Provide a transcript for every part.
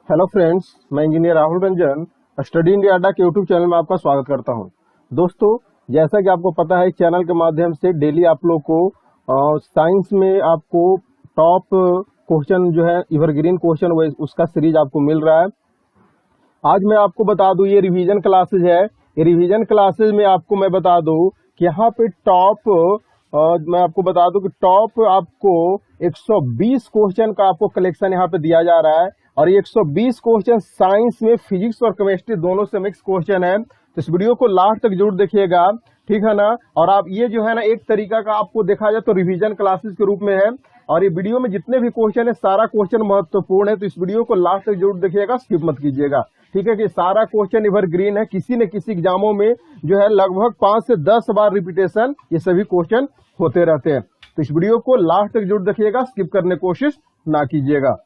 Hello friends, मैं engineer Rahul Ranjan study India अड्डा के यूट्यूब चैनल में आपका स्वागत करता हूं। दोस्तों, जैसा कि आपको पता है, चैनल के माध्यम से डेली आप लोग को साइंस में आपको टॉप क्वेश्चन जो है एवरग्रीन क्वेश्चन उसका सीरीज आपको मिल रहा है। आज मैं आपको बता दूं, ये रिवीजन क्लासेज है। ये रिवीजन क्लासेज में आपको मैं बता दूं कि यहाँ पे मैं आपको बता दूं कि टॉप आपको 120 क्वेश्चन का आपको कलेक्शन यहाँ पे दिया जा रहा है। और ये 120 क्वेश्चन साइंस में फिजिक्स और केमिस्ट्री दोनों से मिक्स क्वेश्चन है। तो इस वीडियो को लास्ट तक जरूर देखिएगा, ठीक है ना। और आप ये जो है ना, एक तरीका का आपको देखा जाए तो रिवीजन क्लासेस के रूप में है। और ये वीडियो में जितने भी क्वेश्चन है, सारा क्वेश्चन महत्वपूर्ण है। तो इस वीडियो को लास्ट तक जरूर देखिएगा, स्किप मत कीजिएगा, ठीक है। कि सारा क्वेश्चन एवरग्रीन है, किसी न किसी एग्जामों में जो है लगभग 5 से 10 बार रिपीटेशन ये सभी क्वेश्चन होते रहते हैं। तो इस वीडियो को लास्ट तक जरूर देखिएगा, स्किप करने की कोशिश ना कीजिएगा।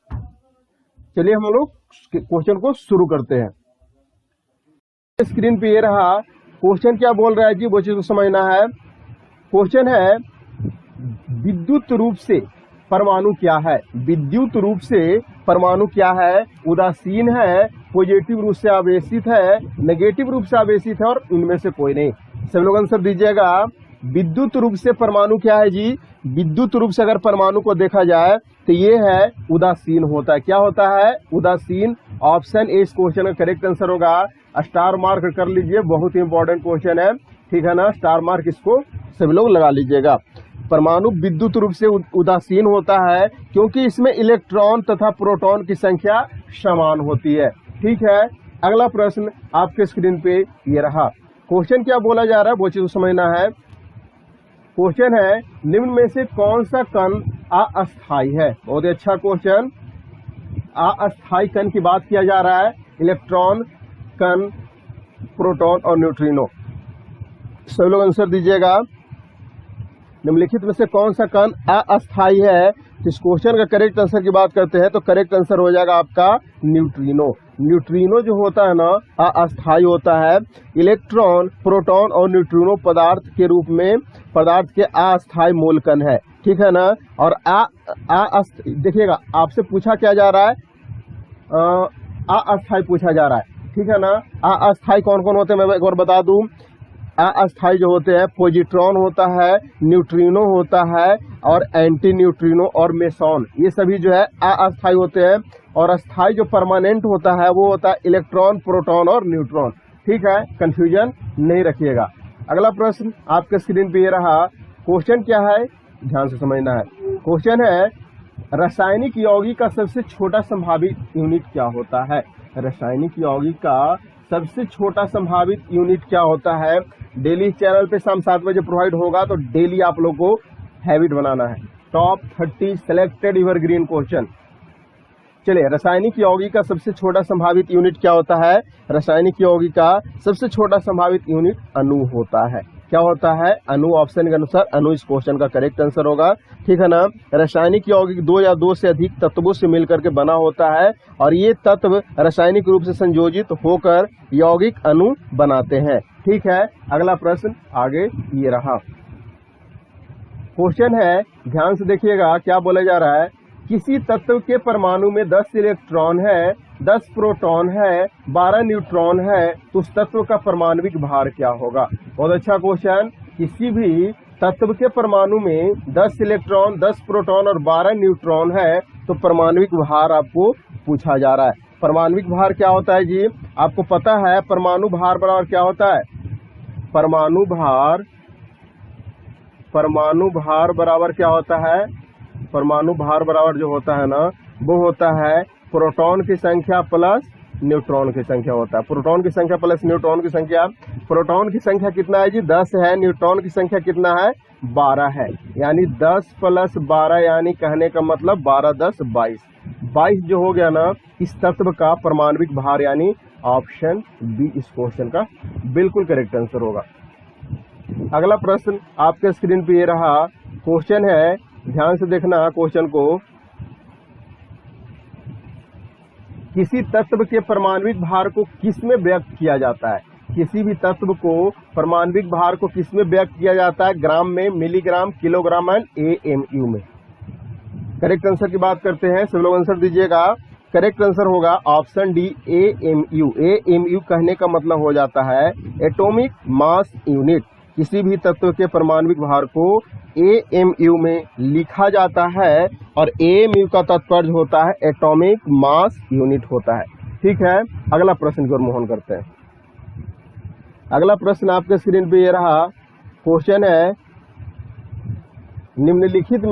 चलिए हम लोग क्वेश्चन को शुरू करते हैं। स्क्रीन पे ये रहा क्वेश्चन। क्या बोल रहा है जी, वो चीज को समझना है। क्वेश्चन है, विद्युत रूप से परमाणु क्या है। विद्युत रूप से परमाणु क्या है? उदासीन है, पॉजिटिव रूप से आवेशित है, नेगेटिव रूप से आवेशित है, और इनमें से कोई नहीं। सब लोग आंसर दीजिएगा। विद्युत रूप से परमाणु क्या है जी? विद्युत रूप से अगर परमाणु को देखा जाए तो ये है उदासीन होता है। क्या होता है? उदासीन। ऑप्शन ए इस क्वेश्चन का करेक्ट आंसर होगा। स्टार मार्क कर लीजिए, बहुत ही इंपॉर्टेंट क्वेश्चन है, ठीक है ना। स्टार मार्क इसको सभी लोग लगा लीजिएगा। परमाणु विद्युत रूप से उदासीन होता है क्योंकि इसमें इलेक्ट्रॉन तथा प्रोटॉन की संख्या समान होती है, ठीक है। अगला प्रश्न आपके स्क्रीन पे ये रहा। क्वेश्चन क्या बोला जा रहा है वो चीज समझना है। क्वेश्चन है, निम्न में से कौन सा कण अस्थायी है? बहुत ही अच्छा क्वेश्चन। अस्थायी कण की बात किया जा रहा है। इलेक्ट्रॉन, कण, प्रोटॉन और न्यूट्रिनो। सभी लोग आंसर दीजिएगा। निम्नलिखित में से कौन सा कण अस्थायी है? इस क्वेश्चन का करेक्ट आंसर की बात करते हैं तो करेक्ट आंसर हो जाएगा आपका न्यूट्रिनो। न्यूट्रिनो जो होता है ना, अस्थायी होता है। इलेक्ट्रॉन, प्रोटॉन और न्यूट्रिनो पदार्थ के रूप में पदार्थ के अस्थायी मूल कण है, ठीक है ना। और देखिएगा, आपसे पूछा क्या जा रहा है? अस्थायी पूछा जा रहा है, ठीक है ना। अस्थायी कौन कौन होते हैं मैं एक बार बता दूं। अस्थायी जो होते हैं, पॉजिट्रॉन होता है, न्यूट्रिनो होता है, और एंटी न्यूट्रिनो और मेसॉन, ये सभी जो है अस्थायी होते हैं। और अस्थायी जो परमानेंट होता है वो होता है इलेक्ट्रॉन, प्रोटॉन और न्यूट्रॉन, ठीक है। कंफ्यूजन नहीं रखिएगा। अगला प्रश्न आपके स्क्रीन पे ये रहा। क्वेश्चन क्या है, ध्यान से समझना है। क्वेश्चन है, रासायनिक यौगिक का सबसे छोटा संभावित यूनिट क्या होता है? रासायनिक यौगिक का सबसे छोटा संभावित यूनिट क्या होता है? डेली चैनल पे शाम 7 बजे प्रोवाइड होगा, तो डेली आप लोग को हैबिट बनाना है। Top 30 selected evergreen question. चलिए, रासायनिक यौगिक का सबसे छोटा संभावित यूनिट क्या होता है? रासायनिक यौगिक का सबसे छोटा संभावित यूनिट अणु होता है। क्या होता है? अणु। ऑप्शन के अनुसार अणु इस क्वेश्चन का करेक्ट आंसर होगा, ठीक है ना। रासायनिक यौगिक 2 या 2 से अधिक तत्वों से मिलकर के बना होता है, और ये तत्व रासायनिक रूप से संयोजित होकर यौगिक अणु बनाते हैं, ठीक है। अगला प्रश्न आगे ये रहा। क्वेश्चन है, ध्यान से देखिएगा क्या बोला जा रहा है। किसी तत्व के परमाणु में 10 इलेक्ट्रॉन है, 10 प्रोटॉन है, 12 न्यूट्रॉन है, तो उस तत्व का परमाणविक भार क्या होगा? बहुत अच्छा क्वेश्चन। किसी भी तत्व के परमाणु में 10 इलेक्ट्रॉन, 10 प्रोटॉन और 12 न्यूट्रॉन है, तो परमाणविक भार आपको पूछा जा रहा है। परमाणविक भार क्या होता है जी? आपको पता है परमाणु भार बराबर क्या होता है? परमाणु भार बराबर क्या होता है? परमाणु भार बराबर जो होता है ना, वो होता है प्रोटॉन की संख्या प्लस न्यूट्रॉन की संख्या होता है। प्रोटॉन की संख्या प्लस न्यूट्रॉन की संख्या। प्रोटॉन की संख्या कितना है जी? 10 है। न्यूट्रॉन की संख्या कितना है? 12 है। यानी 10 प्लस 12, यानी कहने का मतलब 12 10 22। 22 जो हो गया ना, इस तत्व का परमाणविक भार, यानी ऑप्शन बी इस क्वेश्चन का बिल्कुल करेक्ट आंसर होगा। अगला प्रश्न आपके स्क्रीन पे ये रहा। क्वेश्चन है, ध्यान से देखना क्वेश्चन को। किसी तत्व के परमाणविक भार को किस में व्यक्त किया जाता है? किसी भी तत्व को परमाणविक भार को किस में व्यक्त किया जाता है? ग्राम में, मिलीग्राम, किलोग्राम एंड AMU में। करेक्ट आंसर की बात करते हैं, सब लोग आंसर दीजिएगा। करेक्ट आंसर होगा ऑप्शन डी AMU। AMU कहने का मतलब हो जाता है एटॉमिक मास यूनिट। किसी भी तत्व के परमाणविक भार को AMU में लिखा जाता है और AMU का तात्पर्य होता है एटॉमिक मास यूनिट होता है। ठीक है, अगला प्रश्न की ओर मोहन करते हैं। अगला प्रश्न आपके स्क्रीन पे ये रहा। क्वेश्चन है निम्नांकित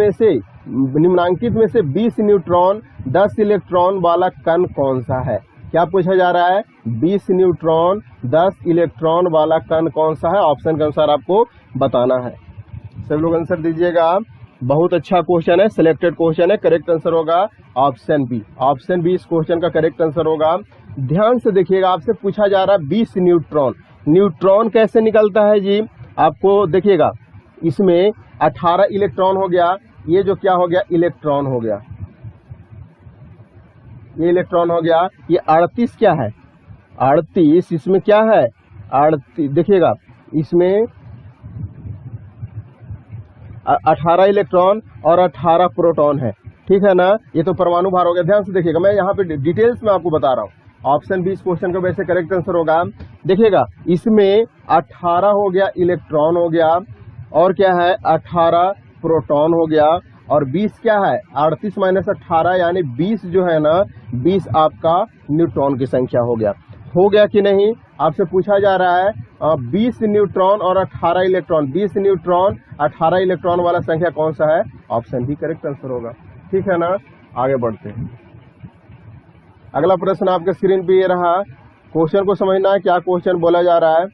में से 20 न्यूट्रॉन 10 इलेक्ट्रॉन वाला कण कौन सा है। क्या पूछा जा रहा है? 20 न्यूट्रॉन 10 इलेक्ट्रॉन वाला कण कौन सा है, ऑप्शन के अनुसार आपको बताना है। सब लोग आंसर दीजिएगा। बहुत अच्छा क्वेश्चन है, सिलेक्टेड क्वेश्चन है। करेक्ट आंसर होगा ऑप्शन बी। ऑप्शन बी इस क्वेश्चन का करेक्ट आंसर होगा। ध्यान से देखिएगा, आपसे पूछा जा रहा है 20 न्यूट्रॉन। न्यूट्रॉन कैसे निकलता है जी? आपको देखिएगा, इसमें 18 इलेक्ट्रॉन हो गया, ये जो क्या हो गया, इलेक्ट्रॉन हो गया, ये इलेक्ट्रॉन हो गया। ये 38 क्या है, 38 इसमें क्या है, 38 देखिएगा, इसमें 18 इलेक्ट्रॉन और 18 प्रोटॉन है। ठीक है ना, ये तो परमाणु भार हो गया। ध्यान से देखिएगा, मैं यहाँ पे डिटेल्स में आपको बता रहा हूँ। ऑप्शन बी इस क्वेश्चन का वैसे करेक्ट आंसर होगा। देखिएगा, इसमें 18 हो गया इलेक्ट्रॉन हो गया, और क्या है 18 प्रोटॉन हो गया, और 20 क्या है 38 माइनस 18 यानी 20 जो है ना, 20 आपका न्यूट्रॉन की संख्या हो गया। हो गया कि नहीं, आपसे पूछा जा रहा है 20 न्यूट्रॉन और 18 इलेक्ट्रॉन, 20 न्यूट्रॉन 18 इलेक्ट्रॉन वाला संख्या कौन सा है, ऑप्शन भी करेक्ट आंसर होगा। ठीक है ना, आगे बढ़ते हैं। अगला प्रश्न आपके स्क्रीन पे ये रहा। क्वेश्चन को समझना है, क्या क्वेश्चन बोला जा रहा है।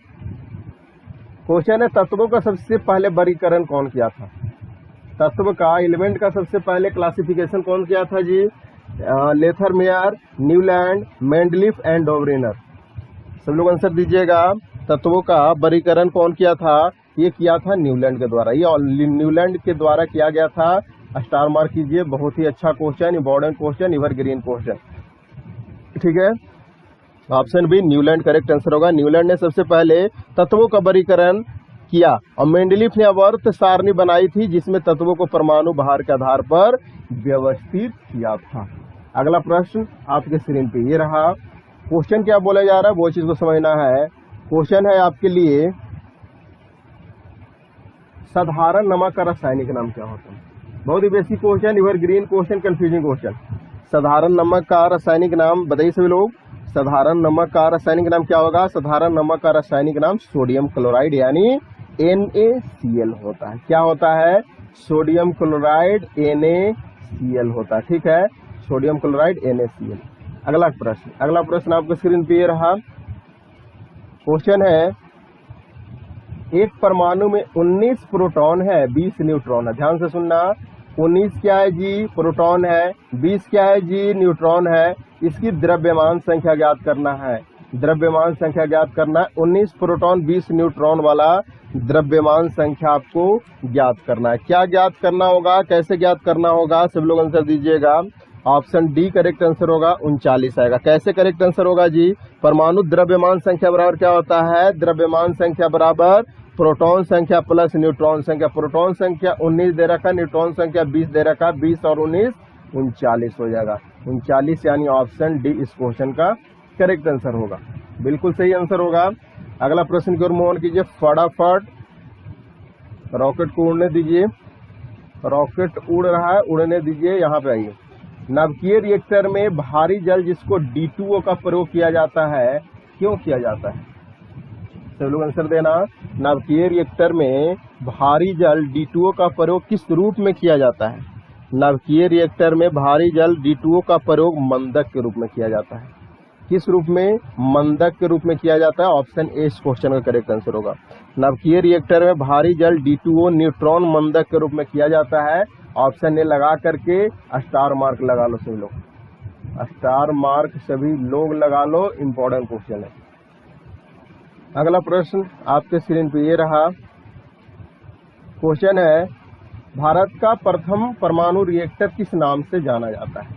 क्वेश्चन है तत्वों का सबसे पहले वर्गीकरण कौन किया था। तत्व का, एलिमेंट का सबसे पहले क्लासिफिकेशन कौन किया था जी? लेथरमेयर, न्यूलैंड, मेंडलीफ एंड डोबरिनर। सब लोग आंसर दीजिएगा। तत्वों का वर्गीकरण कौन किया था? ये किया था न्यूलैंड के द्वारा। ये न्यूलैंड के द्वारा किया गया था। स्टार मार्क कीजिए, बहुत ही अच्छा question, important question, evergreen question. ठीक है, option B Newland correct answer होगा। न्यूलैंड ने सबसे पहले तत्वों का वर्गीकरण किया और मेंडलीफ ने आवर्त सारणी बनाई थी जिसमें तत्वों को परमाणु भार के आधार पर व्यवस्थित किया था। अगला प्रश्न आपके स्क्रीन पे ये रहा। क्वेश्चन क्या बोला जा रहा है वो चीज को समझना है। क्वेश्चन है आपके लिए साधारण नमक का रासायनिक नाम क्या होता है। बहुत ही basic question, evergreen question, confusing question. साधारण नमक का रासायनिक नाम बताइए सभी लोग। साधारण नमक का रासायनिक नाम क्या होगा? साधारण नमक का रासायनिक नाम सोडियम क्लोराइड यानी NaCl होता है। क्या होता है? सोडियम क्लोराइड NaCl होता है। ठीक है, सोडियम क्लोराइड NaCl। अगला प्रश्न आपके स्क्रीन पे ये रहा। क्वेश्चन है एक परमाणु में 19 प्रोटॉन है, 20 न्यूट्रॉन है। ध्यान से सुनना, 19 क्या है जी? प्रोटॉन है। 20 क्या है जी? न्यूट्रॉन है। इसकी द्रव्यमान संख्या ज्ञात करना है। द्रव्यमान संख्या ज्ञात करना है। 19 प्रोटॉन 20 न्यूट्रॉन वाला द्रव्यमान संख्या आपको ज्ञात करना है। क्या ज्ञात करना होगा, कैसे ज्ञात करना होगा? सब लोग आंसर दीजिएगा। ऑप्शन डी करेक्ट आंसर होगा, 39 आएगा। कैसे करेक्ट आंसर होगा जी? परमाणु द्रव्यमान संख्या बराबर क्या होता है? द्रव्यमान संख्या बराबर प्रोटॉन संख्या प्लस न्यूट्रॉन संख्या। प्रोटॉन संख्या 19 दे रखा, न्यूट्रॉन संख्या 20 दे रखा, 20 और 19 39 हो जाएगा। 39 यानी ऑप्शन डी इस क्वेश्चन का करेक्ट आंसर होगा, बिल्कुल सही आंसर होगा। अगला प्रश्न की ओर मोहन कीजिए फटाफट। रॉकेट को उड़ने दीजिए, रॉकेट उड़ रहा है, उड़ने दीजिए। यहाँ पे आइए। नाभिकीय रिएक्टर में भारी जल जिसको D2O का प्रयोग किया जाता है, क्यों किया जाता है? सब लोग आंसर देना। नाभिकीय रिएक्टर में भारी जल D2O का प्रयोग किस रूप में किया जाता है? नाभिकीय रिएक्टर में भारी जल D2O का प्रयोग मंदक के रूप में किया जाता है। किस रूप में? मंदक के रूप में किया जाता है। ऑप्शन ए इस क्वेश्चन का करेक्ट आंसर होगा। नाभिकीय रिएक्टर में भारी जल D2O न्यूट्रॉन मंदक के रूप में किया जाता है। ऑप्शन ए लगा करके स्टार मार्क लगा लो सभी लोग, स्टार मार्क सभी लोग लगा लो, इंपॉर्टेंट क्वेश्चन है। अगला प्रश्न आपके स्क्रीन पे ये रहा। क्वेश्चन है भारत का प्रथम परमाणु रिएक्टर किस नाम से जाना जाता है?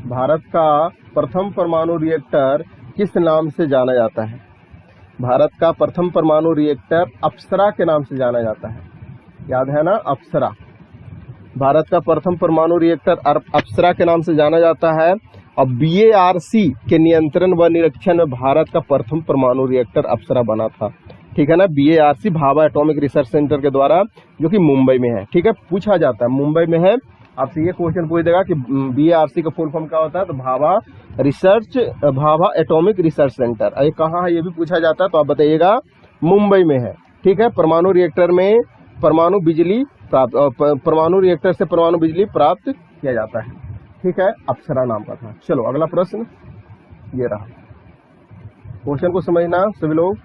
भारत का प्रथम परमाणु रिएक्टर किस नाम से जाना जाता है? भारत का प्रथम परमाणु रिएक्टर अप्सरा के नाम से जाना जाता है। याद है ना, अप्सरा। भारत का प्रथम परमाणु रिएक्टर अप्सरा के नाम से जाना जाता है। और BARC के नियंत्रण व निरीक्षण में भारत का प्रथम परमाणु रिएक्टर अप्सरा बना था। ठीक है ना, BARC Bhabha atomic research centre के द्वारा, जो कि मुंबई में है। ठीक है, पूछा जाता है मुंबई में है, आपसे ये क्वेश्चन पूछ देगा कि BARC का फुल फॉर्म क्या होता है, तो भाभा एटॉमिक रिसर्च सेंटर। ये कहाँ है ये भी पूछा जाता है, तो आप बताइएगा मुंबई में है। ठीक है, परमाणु रिएक्टर में परमाणु बिजली प्राप्त, परमाणु रिएक्टर से परमाणु बिजली प्राप्त किया जाता है। ठीक है, अप्सरा नाम का था। चलो अगला प्रश्न ये रहा, क्वेश्चन को समझना सभी लोग।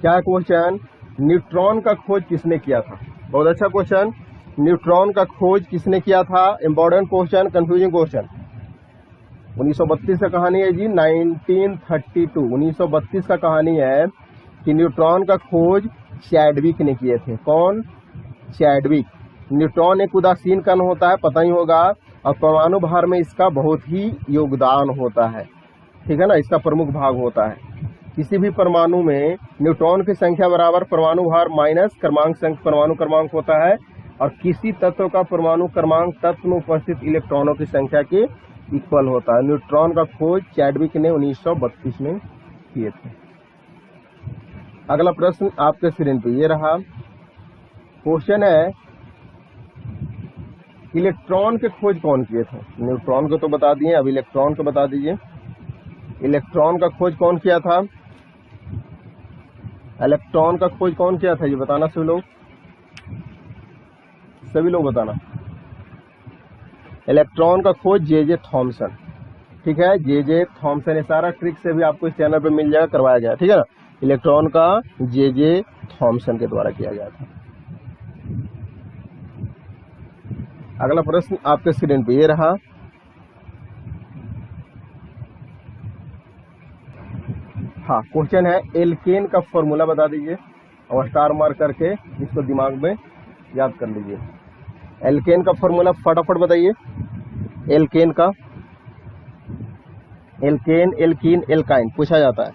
क्या क्वेश्चन, न्यूट्रॉन का खोज किसने किया था? बहुत अच्छा क्वेश्चन, न्यूट्रॉन का खोज किसने किया था? Important question, confusing question. 1932 का कहानी है जी, 1932 1932 का कहानी है कि न्यूट्रॉन का खोज चैडविक ने किए थे। कौन? चैडविक। न्यूट्रॉन एक उदासीन कण होता है, पता ही होगा, और परमाणु भार में इसका बहुत ही योगदान होता है। ठीक है ना, इसका प्रमुख भाग होता है। किसी भी परमाणु में न्यूट्रॉन की संख्या बराबर परमाणु भार माइनस परमाणु क्रमांक होता है, और किसी तत्व का परमाणु क्रमांक तत्व में उपस्थित इलेक्ट्रॉनों की संख्या के इक्वल होता है। न्यूट्रॉन का खोज चैडविक ने 1932 में किए थे। अगला प्रश्न आपके स्क्रीन पे ये रहा, क्वेश्चन है इलेक्ट्रॉन के खोज कौन किए थे? न्यूट्रॉन को तो बता दिए, अब इलेक्ट्रॉन को बता दीजिए। इलेक्ट्रॉन का खोज कौन किया था? इलेक्ट्रॉन का खोज कौन किया था, ये बताना सभी लोग बताना। इलेक्ट्रॉन का खोज जे थॉमसन। ठीक है, जे थॉमसन। ये सारा ट्रिक से भी आपको इस चैनल पे मिल जाएगा, करवाया गया। ठीक है ना, इलेक्ट्रॉन का जे थॉमसन के द्वारा किया गया था। अगला प्रश्न आपके स्क्रीन पे ये रहा, हाँ क्वेश्चन है एल्केन का फॉर्मूला बता दीजिए, और स्टार मार्क करके इसको दिमाग में याद कर लीजिए। एल्केन का फॉर्मूला फटाफट बताइए। एल्केन का, एल्केन, एल्कीन, एल्काइन पूछा जाता है।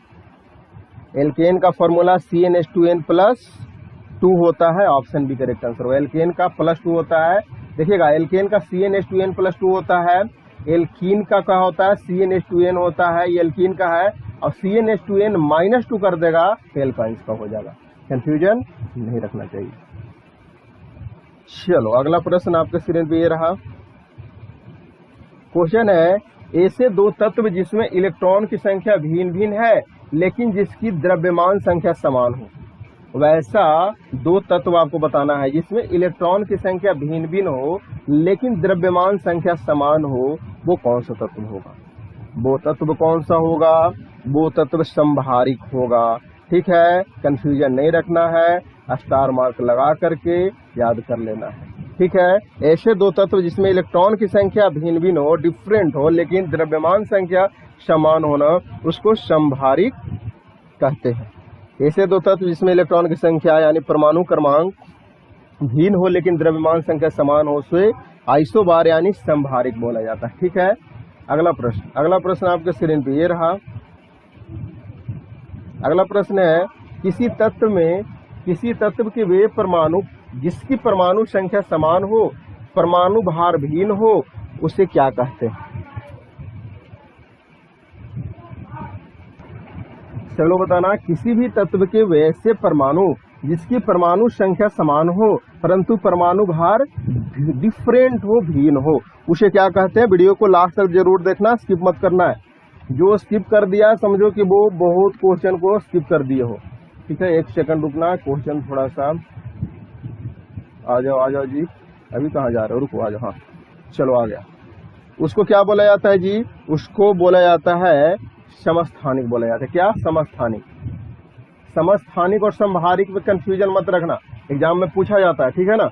एल्केन का फॉर्मूला CnH2n+2 होता है, option B correct answer. Alkane का +2 होता है। देखिएगा, एल्केन का CnH2n+2 होता है, एल्कीन का क्या होता है, CnH2n होता है, ये एल्कीन का है, और CnH2n-2 कर देगा तो एल्काइंस का हो जाएगा। कंफ्यूजन नहीं रखना चाहिए। चलो अगला प्रश्न आपके स्क्रीन पे ये रहा, क्वेश्चन है ऐसे दो तत्व जिसमें इलेक्ट्रॉन की संख्या भिन्न भिन्न है लेकिन जिसकी द्रव्यमान संख्या समान हो। वैसा दो तत्व आपको बताना है जिसमें इलेक्ट्रॉन की संख्या भिन्न भिन्न हो लेकिन द्रव्यमान संख्या समान हो, वो कौन सा तत्व होगा? वो तत्व कौन सा होगा? वो तत्व संभारिक होगा। ठीक है, कंफ्यूजन नहीं रखना है, स्टार मार्क लगा करके याद कर लेना है। ठीक है, ऐसे दो तत्व जिसमें इलेक्ट्रॉन की संख्या भिन्न भिन्न हो, डिफरेंट हो, लेकिन द्रव्यमान संख्या समान होना, उसको संभारिक कहते हैं। ऐसे दो तत्व जिसमें इलेक्ट्रॉन की संख्या यानी परमाणु क्रमांक भिन्न हो लेकिन द्रव्यमान संख्या समान हो, उसे आइसोबार यानी संभारिक बोला जाता है। ठीक है, अगला प्रश्न आपके स्क्रीन पे ये रहा। अगला प्रश्न है किसी तत्व के वे परमाणु जिसकी परमाणु संख्या समान हो, परमाणु भार भिन्न हो, उसे क्या कहते हैं? चलो बताना, किसी भी तत्व के वैसे परमाणु जिसकी परमाणु संख्या समान हो परंतु परमाणु भार डिफरेंट हो, भिन्न हो, उसे क्या कहते हैं? वीडियो को लास्ट तक जरूर देखना, स्किप मत करना है। जो स्किप कर दिया समझो कि वो बहुत क्वेश्चन को स्किप कर दिए हो। ठीक है, एक सेकंड रुकना, क्वेश्चन थोड़ा सा आ जाओ जी, अभी कहाँ जा रहे हो, रुको आ जाओ। हाँ चलो आ गया। उसको क्या बोला जाता है जी? उसको बोला जाता है समस्थानिक बोला जाता है। क्या? समस्थानिक। समस्थानिक और संभारिक में कंफ्यूजन मत रखना, एग्जाम में पूछा जाता है। ठीक है ना,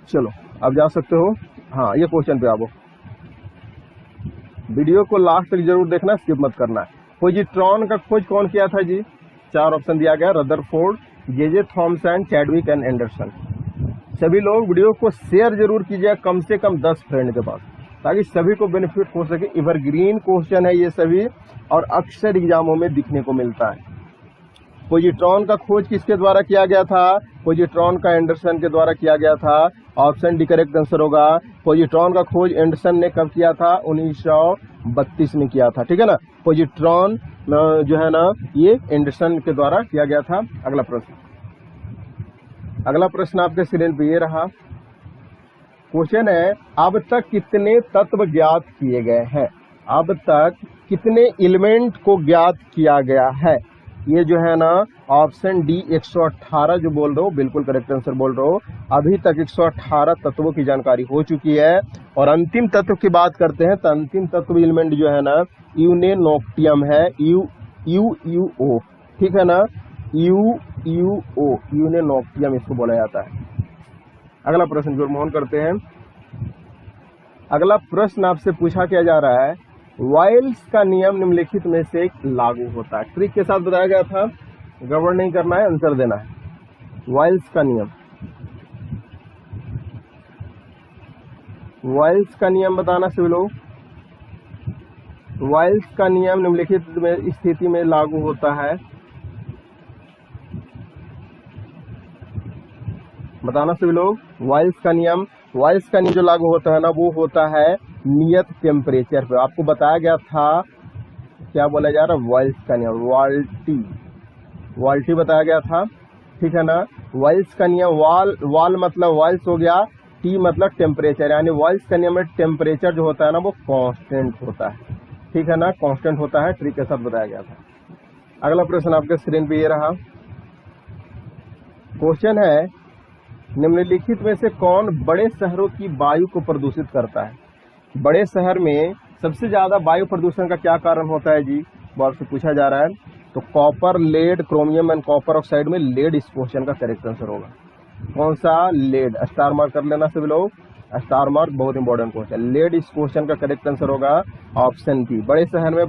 चलो अब जा सकते हो। हाँ, ये क्वेश्चन पे आओ, वीडियो को लास्ट तक जरूर देखना, स्किप मत करना है। पोजिट्रॉन का खोज कौन किया था जी? 4 ऑप्शन दिया गया, Rutherford, J Thomson, Chadwick and Anderson. सभी लोग वीडियो को शेयर जरूर कीजिए, कम से कम 10 फ्रेंड के पास, ताकि सभी को बेनिफिट हो सके। एवरग्रीन क्वेश्चन है ये सभी, और अक्सर एग्जामों में दिखने को मिलता है। पोजिट्रॉन का खोज किसके द्वारा किया गया था? पोजिट्रॉन का एंडरसन के द्वारा किया गया था। ऑप्शन डी करेक्ट आंसर होगा। पोजिट्रॉन का खोज एंडरसन ने कब किया था? 1932 में किया था। ठीक है ना, पोजिट्रॉन जो है ना ये एंडरसन के द्वारा किया गया था। अगला प्रश्न आपके स्क्रीन पे ये रहा। क्वेश्चन है, अब तक कितने तत्व ज्ञात किए गए हैं? अब तक कितने एलिमेंट को ज्ञात किया गया है? ये जो है ना ऑप्शन डी 118 जो बोल रहे हो बिल्कुल करेक्ट आंसर बोल रहे हो। अभी तक 118 तत्वों की जानकारी हो चुकी है। और अंतिम तत्व की बात करते हैं तो अंतिम तत्व एलिमेंट जो है ना यूरेनोक्टियम है। UUO, ठीक है ना, UUO यूरेनोक्टियम इसको बोला जाता है। अगला प्रश्न जो मोहन करते हैं। अगला प्रश्न आपसे पूछा क्या जा रहा है, वाइल्स का नियम निम्नलिखित में से लागू होता है? ट्रिक के साथ बताया गया था, गड़बड़ नहीं करना है, आंसर देना है। वाइल्स का नियम, वाइल्स का नियम बताना सभी लोग। वाइल्स का नियम निम्नलिखित में स्थिति में लागू होता है, बताना सभी लोग। वाइल्स का नियम जो लागू होता है ना वो होता है नियत टेम्परेचर पे। आपको बताया गया था क्या बोला जा रहा है, वाइल्स का नियम, वाल्टी बताया गया था। ठीक है ना, वाइल्स का नियम, वाल मतलब वाइल्स हो गया, टी मतलब टेम्परेचर, यानी वाइल्स का नियम में टेम्परेचर जो होता है ना वो कांस्टेंट होता है। ठीक है ना, कांस्टेंट होता है, ट्रिक के साथ बताया गया था। अगला प्रश्न आपके स्क्रीन पे ये रहा। क्वेश्चन है, निम्नलिखित में से कौन बड़े शहरों की वायु को प्रदूषित करता है? बड़े शहर में सबसे ज्यादा वायु प्रदूषण का क्या कारण होता है जी, वो आपसे पूछा जा रहा है। तो copper, lead, chromium and copper oxide में लेड इस क्वेश्चन का करेक्ट आंसर होगा। कौन सा? लेड। स्टार मार्क कर लेना सभी लोग, स्टार मार्क, बहुत इंपॉर्टेंट क्वेश्चन। लेड इस क्वेश्चन का करेक्ट आंसर होगा ऑप्शन बी। बड़े शहर में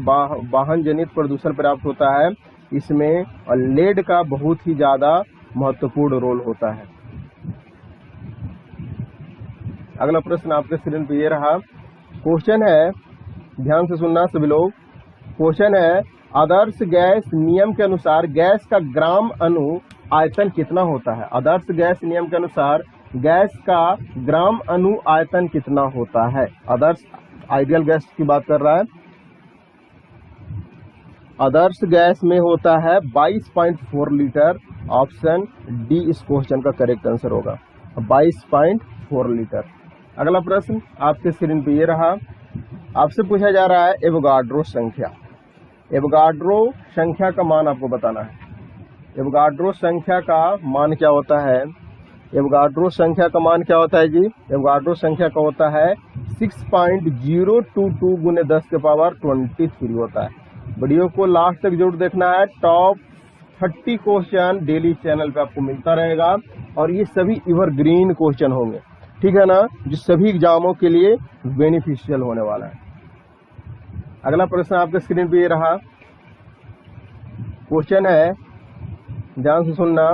वाहन जनित प्रदूषण प्राप्त होता है, इसमें लेड का बहुत ही ज्यादा महत्वपूर्ण रोल होता है। अगला प्रश्न आपके स्क्रीन पे ये रहा। क्वेश्चन है, ध्यान से सुनना सभी लोग। क्वेश्चन है, आदर्श गैस नियम के अनुसार गैस का ग्राम अणु आयतन कितना होता है? आदर्श गैस नियम के अनुसार गैस का ग्राम अणु आयतन कितना होता है? आदर्श, आइडियल गैस की बात कर रहा है। आदर्श गैस में होता है 22.4 लीटर। ऑप्शन डी इस क्वेश्चन का करेक्ट आंसर होगा, 22.4 लीटर। अगला प्रश्न आपके स्क्रीन पे ये रहा। आपसे पूछा जा रहा है एवोगाड्रो संख्या। एवोगाड्रो संख्या का मान आपको बताना है। एवोगाड्रो संख्या का मान क्या होता है? एवोगाड्रो संख्या का मान क्या होता है जी? एवोगाड्रो संख्या का होता है 6.022 गुने 10 के पावर 23 होता है। वीडियो को लास्ट तक जरूर देखना है। टॉप 30 क्वेश्चन डेली चैनल पे आपको मिलता रहेगा और ये सभी एवरग्रीन क्वेश्चन होंगे, ठीक है ना, जो सभी एग्जामों के लिए बेनिफिशियल होने वाला है। अगला प्रश्न आपके स्क्रीन पे ये रहा। क्वेश्चन है, ध्यान से सुनना।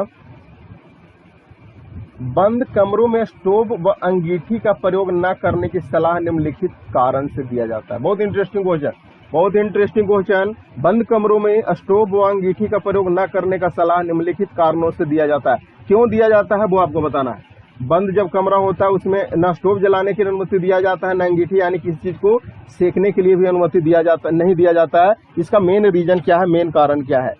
बंद कमरों में स्टोव व अंगीठी का प्रयोग न करने की सलाह निम्नलिखित कारण से दिया जाता है। बहुत इंटरेस्टिंग क्वेश्चन, बहुत इंटरेस्टिंग क्वेश्चन। बंद कमरों में स्टोव व अंगीठी का प्रयोग न करने का सलाह निम्नलिखित कारणों से दिया जाता है। क्यों दिया जाता है वो आपको बताना है। बंद जब कमरा होता है उसमें न स्टोव जलाने की अनुमति दिया जाता है, न अंगीठी यानी किसी चीज को सेकने के लिए भी अनुमति नहीं दिया जाता है। इसका मेन रीजन क्या है, मेन कारण क्या है?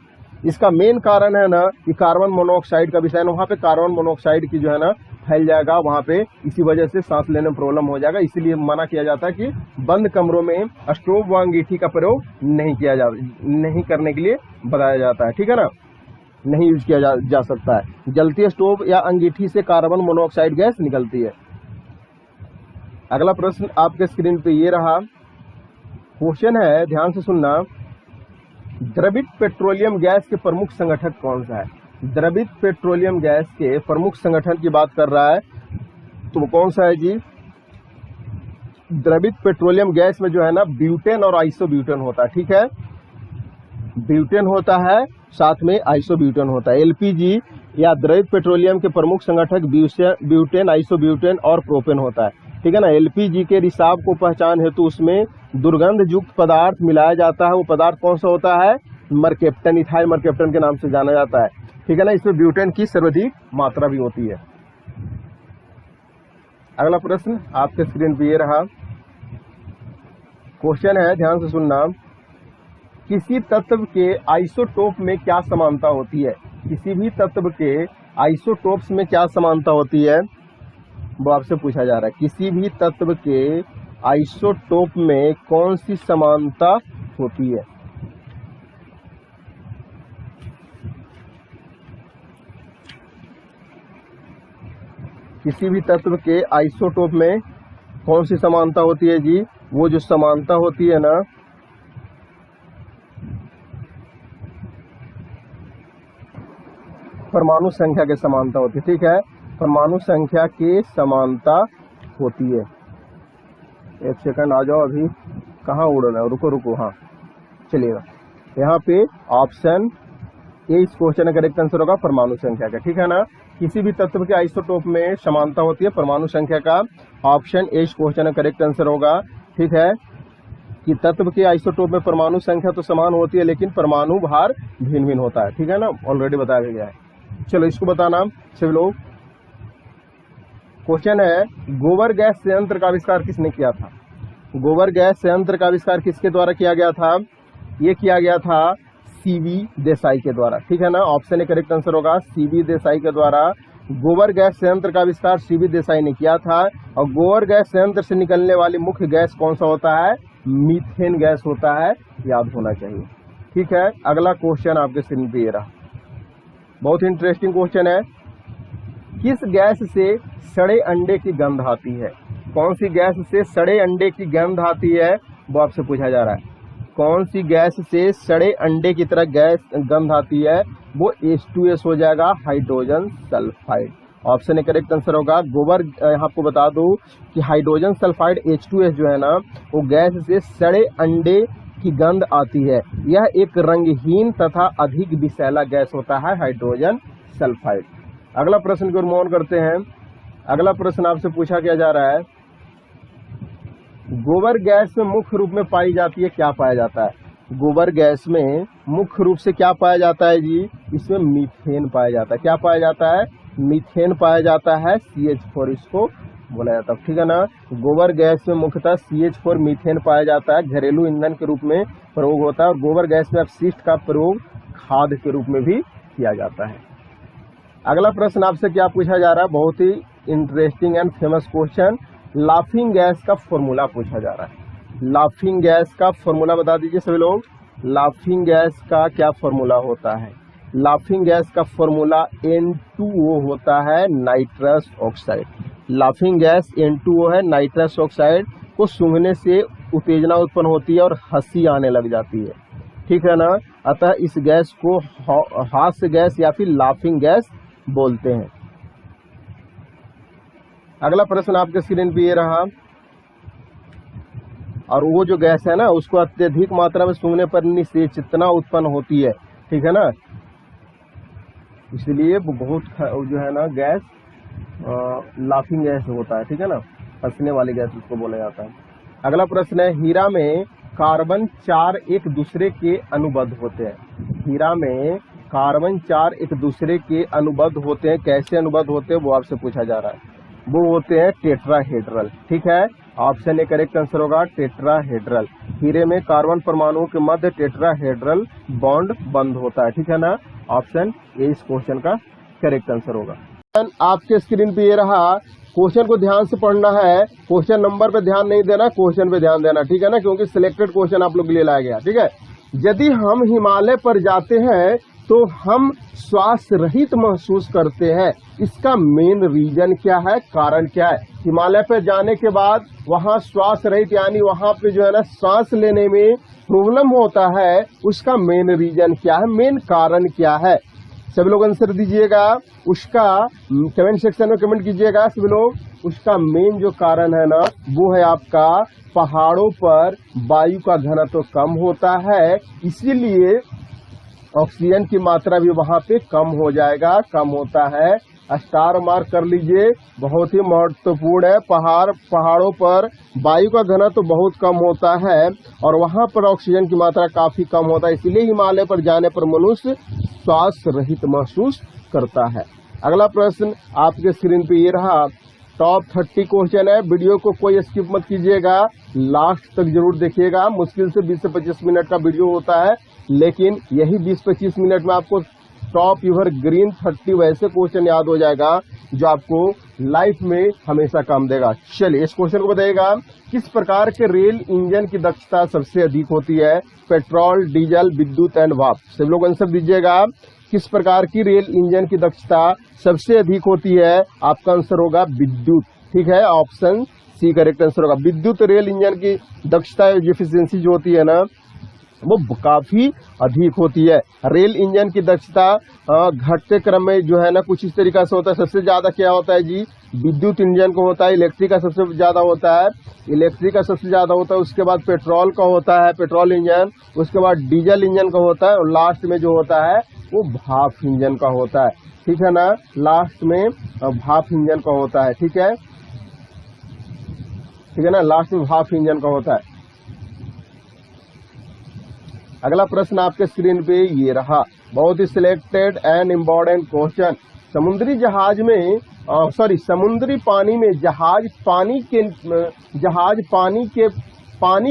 इसका मेन कारण है ना कि कार्बन मोनोऑक्साइड का विषय, वहाँ पे कार्बन मोनोऑक्साइड की जो है ना फैल जाएगा वहाँ पे, इसी वजह से सांस लेने में प्रॉब्लम हो जाएगा। इसीलिए मना किया जाता है कि बंद कमरों में स्टोव व अंगीठी का प्रयोग नहीं करने के लिए बताया जाता है, ठीक है ना, नहीं यूज किया जा सकता है। जलती स्टोव या अंगीठी से कार्बन मोनोऑक्साइड गैस निकलती है। अगला प्रश्न आपके स्क्रीन पे ये रहा। क्वेश्चन है, ध्यान से सुनना। द्रवित पेट्रोलियम गैस के प्रमुख संगठक कौन सा है? द्रवित पेट्रोलियम गैस के प्रमुख संगठन की बात कर रहा है तो वो कौन सा है जी? द्रवित पेट्रोलियम गैस में जो है ना ब्यूटेन और आइसोब्यूटेन होता है, ठीक है, ब्यूटेन होता है, साथ में आइसोब्यूटेन होता है। एलपीजी या द्रवित पेट्रोलियम के प्रमुख संगठक ब्यूटेन, आइसोब्यूटेन और प्रोपेन होता है, ठीक है ना। एलपीजी के रिसाव को पहचान हेतु उसमें दुर्गंध युक्त पदार्थ मिलाया जाता है। वो पदार्थ कौन सा होता है? मरकेप्टन, इथाइल मरकेप्टन के नाम से जाना जाता है, ठीक है ना। इसमें ब्यूटेन की सर्वाधिक मात्रा भी होती है। अगला प्रश्न आपके स्क्रीन पे ये रहा, क्वेश्चन है, ध्यान से सुनना। किसी तत्व के आइसोटोप में क्या समानता होती है? किसी भी तत्व के आइसोटोप्स में क्या समानता होती है, वो आपसे पूछा जा रहा है। किसी भी तत्व के आइसोटोप में कौन सी समानता होती है? किसी भी तत्व के आइसोटोप में कौन सी समानता होती है जी? वो जो समानता होती है ना, परमाणु संख्या के समानता होती है, ठीक है। परमाणु संख्या की समानता होती है। एक सेकंड आ जाओ, अभी कहाँ उड़ना है, रुको रुको, हाँ चलिएगा। यहाँ पे ऑप्शन ए इस क्वेश्चन का करेक्ट आंसर होगा, परमाणु संख्या का, ठीक है ना। किसी भी तत्व के आइसोटोप में समानता होती है परमाणु संख्या का, ऑप्शन ए इस क्वेश्चन का करेक्ट आंसर होगा, ठीक है। कि तत्व के आइसोटोप में परमाणु संख्या तो समान होती है लेकिन परमाणु भार भिन्न भिन्न होता है, ठीक है ना, ऑलरेडी बताया गया है। चलो इसको बताना सभी लोग। क्वेश्चन है, गोबर गैस संयंत्र का आविष्कार किसने किया था? गोबर गैस संयंत्र का आविष्कार किसके द्वारा किया गया था? ये किया गया था सीवी देसाई के द्वारा, ठीक है ना। ऑप्शन ए करेक्ट आंसर होगा, सीवी देसाई के द्वारा गोबर गैस संयंत्र का आविष्कार सीवी देसाई ने किया था। और गोबर गैस संयंत्र से निकलने वाली मुख्य गैस कौन सा होता है? मीथेन गैस होता है, याद होना चाहिए, ठीक है। अगला क्वेश्चन आपके स्क्रीन पे रहा, बहुत इंटरेस्टिंग क्वेश्चन है। किस गैस से सड़े अंडे की गंध आती है? कौन सी गैस से सड़े अंडे की गंध आती है, वो आपसे पूछा जा रहा है। कौन सी गैस से सड़े अंडे की तरह गैस गंध आती है? वो H2S हो जाएगा, hydrogen sulphide. Option A correct answer होगा। गोबर, आपको बता दूं कि हाइड्रोजन सल्फाइड H2S जो है ना, वो गैस से सड़े अंडे की गंध आती है। यह एक रंगहीन तथा अधिक विषैला गैस होता है, हाइड्रोजन सल्फाइड। अगला प्रश्न को मूव ऑन करते हैं। अगला प्रश्न आपसे पूछा क्या जा रहा है, गोबर गैस में मुख्य रूप में पाई जाती है, क्या पाया जाता है? गोबर गैस में मुख्य रूप से क्या पाया जाता है जी? इसमें मीथेन पाया जाता है। क्या पाया जाता है? मीथेन पाया जाता है, CH4 इसको बोला जाता है, ठीक है ना। गोबर गैस में मुख्यतः CH4 मीथेन पाया जाता है, घरेलू ईंधन के रूप में प्रयोग होता है। और गोबर गैस में अपशिष्ट का प्रयोग खाद के रूप में भी किया जाता है। अगला प्रश्न आपसे क्या पूछा जा रहा है, बहुत ही interesting and famous question. Laughing gas का फॉर्मूला पूछा जा रहा है। लाफिंग गैस का फॉर्मूला बता दीजिए सभी लोग। लाफिंग गैस का क्या फॉर्मूला होता है? लाफिंग गैस का फॉर्मूला N2O होता है, nitrous oxide. Laughing gas N2O है, नाइट्रस ऑक्साइड को सूंघने से उत्तेजना उत्पन्न होती है और हंसी आने लग जाती है, ठीक है ना। अतः इस गैस को हास्य गैस या फिर लाफिंग गैस बोलते हैं। अगला प्रश्न आपके स्क्रीन पे ये रहा, और वो जो गैस है ना, उसको अत्यधिक मात्रा में सूंघने पर निश्चेतना उत्पन्न होती है, ठीक है ना। इसलिए वो बहुत जो है ना गैस लाफिंग गैस होता है, ठीक है ना, हंसने वाली गैस उसको बोला जाता है। अगला प्रश्न है, हीरा में कार्बन 4 एक दूसरे के अनुबद्ध होते हैं। हीरा में कार्बन 4 एक दूसरे के अनुबद्ध होते हैं, कैसे अनुबद्ध होते हैं वो आपसे पूछा जा रहा है। वो होते हैं टेट्राहेड्रल, ठीक है। ऑप्शन ए करेक्ट आंसर होगा, टेट्राहेड्रल। हीरे में कार्बन परमाणुओं के मध्य टेट्राहेड्रल बॉन्ड बंद होता है, ठीक है ना। ऑप्शन ए इस क्वेश्चन का करेक्ट आंसर होगा। आपके स्क्रीन पे ये रहा, क्वेश्चन को ध्यान से पढ़ना है, क्वेश्चन नंबर पे ध्यान नहीं देना, क्वेश्चन पे ध्यान देना, ठीक है ना, क्योंकि सिलेक्टेड क्वेश्चन आप लोग के लिए लाया गया, ठीक है। यदि हम हिमालय पर जाते हैं तो हम श्वास रहित महसूस करते हैं, इसका मेन रीजन क्या है, कारण क्या है? हिमालय पर जाने के बाद वहाँ श्वास रहित यानी वहाँ पे जो है ना सांस लेने में प्रॉब्लम होता है, उसका मेन रीजन क्या है, मेन कारण क्या है? सभी लोग आंसर दीजिएगा, उसका कमेंट सेक्शन में कमेंट कीजिएगा सभी लोग। उसका मेन जो कारण है ना, वो है आपका पहाड़ों पर वायु का घनत्व कम होता है, इसीलिए ऑक्सीजन की मात्रा भी वहां पे कम हो जाएगा, कम होता है। स्टार मार्क कर लीजिए, बहुत ही महत्वपूर्ण है। पहाड़ों पर वायु का घनत्व तो बहुत कम होता है और वहां पर ऑक्सीजन की मात्रा काफी कम होता है, इसलिए हिमालय पर जाने पर मनुष्य श्वास रहित महसूस करता है। अगला प्रश्न आपके स्क्रीन पे ये रहा, टॉप 30 क्वेश्चन है। वीडियो को कोई स्किप मत कीजिएगा, लास्ट तक जरूर देखिएगा। मुश्किल से 20 से 25 मिनट का वीडियो होता है, लेकिन यही 20-25 मिनट में आपको टॉप यूवर ग्रीन 30 वैसे क्वेश्चन याद हो जाएगा जो आपको लाइफ में हमेशा काम देगा। चलिए इस क्वेश्चन को बताइएगा, किस प्रकार के रेल इंजन की दक्षता सबसे अधिक होती है? पेट्रोल, डीजल, विद्युत एंड वाप। सभी लोग आंसर दीजिएगा, किस प्रकार की रेल इंजन की दक्षता सबसे अधिक होती है? आपका आंसर होगा विद्युत। ठीक है, ऑप्शन सी करेक्ट आंसर होगा। विद्युत रेल इंजन की दक्षता एफिशिएंसी जो होती है ना, वो काफी अधिक होती है। रेल इंजन की दक्षता घटते क्रम में जो है ना कुछ इस तरीका से होता है। सबसे ज्यादा क्या होता है जी? विद्युत इंजन को होता है। इलेक्ट्रिक का सबसे ज्यादा होता है, इलेक्ट्रिक का सबसे ज्यादा होता है। उसके बाद पेट्रोल का होता है, पेट्रोल इंजन। उसके बाद डीजल इंजन का होता है और लास्ट में जो होता है वो भाप इंजन का होता है। ठीक है ना, लास्ट में भाप इंजन का होता है। ठीक है, ठीक है ना, लास्ट में भाप इंजन का होता है। अगला प्रश्न आपके स्क्रीन पे ये रहा, बहुत ही सिलेक्टेड एंड इम्पोर्टेंट क्वेश्चन। समुद्री जहाज में समुद्री पानी में जहाज पानी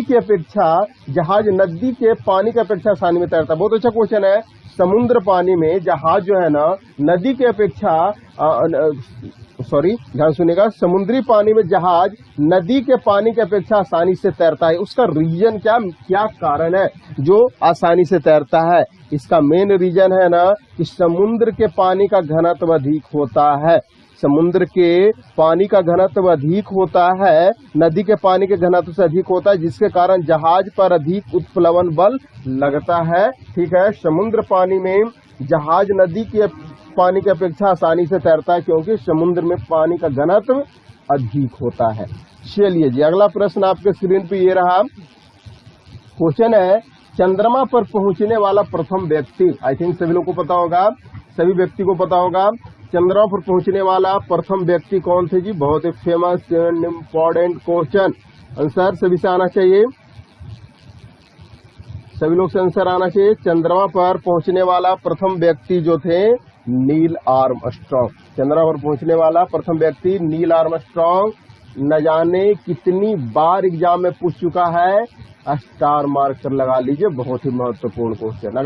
की अपेक्षा जहाज नदी के पानी की अपेक्षा आसानी में तैरता है। बहुत अच्छा क्वेश्चन है। समुद्र पानी में जहाज जो है ना नदी के अपेक्षा ध्यान सुनिएगा, समुद्री पानी में जहाज नदी के पानी की अपेक्षा आसानी से तैरता है। उसका रीजन क्या कारण है जो आसानी से तैरता है? इसका मेन रीजन है ना कि समुद्र के पानी का घनत्व अधिक होता है। समुद्र के पानी का घनत्व अधिक होता है, नदी के पानी के घनत्व से अधिक होता है, जिसके कारण जहाज पर अधिक उत्प्लवन बल लगता है। ठीक है, समुद्र पानी में जहाज नदी के पानी की अपेक्षा आसानी से तैरता है क्योंकि समुद्र में पानी का घनत्व अधिक होता है। चलिए जी, अगला प्रश्न आपके स्क्रीन पे ये रहा, क्वेश्चन है, चंद्रमा पर पहुंचने वाला प्रथम व्यक्ति। आई थिंक सभी लोग को पता होगा, सभी व्यक्ति को पता होगा चंद्रमा पर पहुंचने वाला प्रथम व्यक्ति कौन थे जी? बहुत ही famous and important question. Answer सभी से आना चाहिए, सभी लोग से आंसर आना चाहिए। चंद्रमा पर पहुंचने वाला प्रथम व्यक्ति जो थे नील आर्मस्ट्रांग। चंद्रमा पर पहुंचने वाला प्रथम व्यक्ति नील आर्मस्ट्रांग न जाने कितनी बार एग्जाम में पूछ चुका है, स्टार मार्क कर लगा लीजिए, बहुत ही महत्वपूर्ण क्वेश्चन।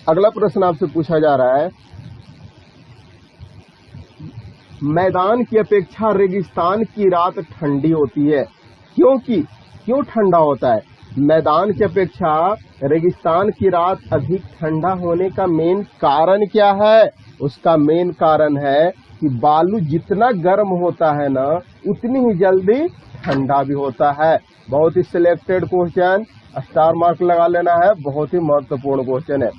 अगला प्रश्न आपसे पूछा जा रहा है, मैदान की अपेक्षा रेगिस्तान की रात ठंडी होती है, क्यों ठंडा होता है? मैदान की अपेक्षा रेगिस्तान की रात अधिक ठंडा होने का मेन कारण क्या है? उसका मेन कारण है कि बालू जितना गर्म होता है ना उतनी ही जल्दी ठंडा भी होता है। बहुत ही सिलेक्टेड क्वेश्चन, स्टार मार्क लगा लेना है, बहुत ही महत्वपूर्ण क्वेश्चन है।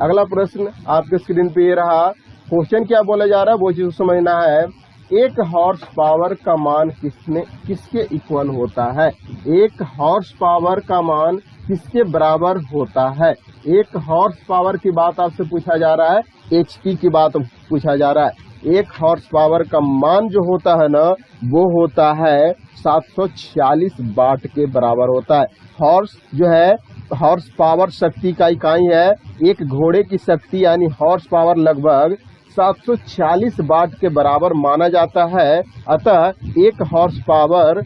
अगला प्रश्न आपके स्क्रीन पे ये रहा, क्वेश्चन क्या बोला जा रहा है वो चीज समझना है। एक हॉर्स पावर का मान किसके इक्वल होता है? एक हॉर्स पावर का मान किसके बराबर होता है? एक हॉर्स पावर की बात आपसे पूछा जा रहा है, एचपी की बात पूछा जा रहा है। एक हॉर्स पावर का मान जो होता है ना वो होता है 746 वाट के बराबर होता है। हॉर्स जो है, हॉर्स पावर शक्ति का इकाई है। एक घोड़े की शक्ति यानी हॉर्स पावर लगभग 746 वाट के बराबर माना जाता है। अतः एक हॉर्स पावर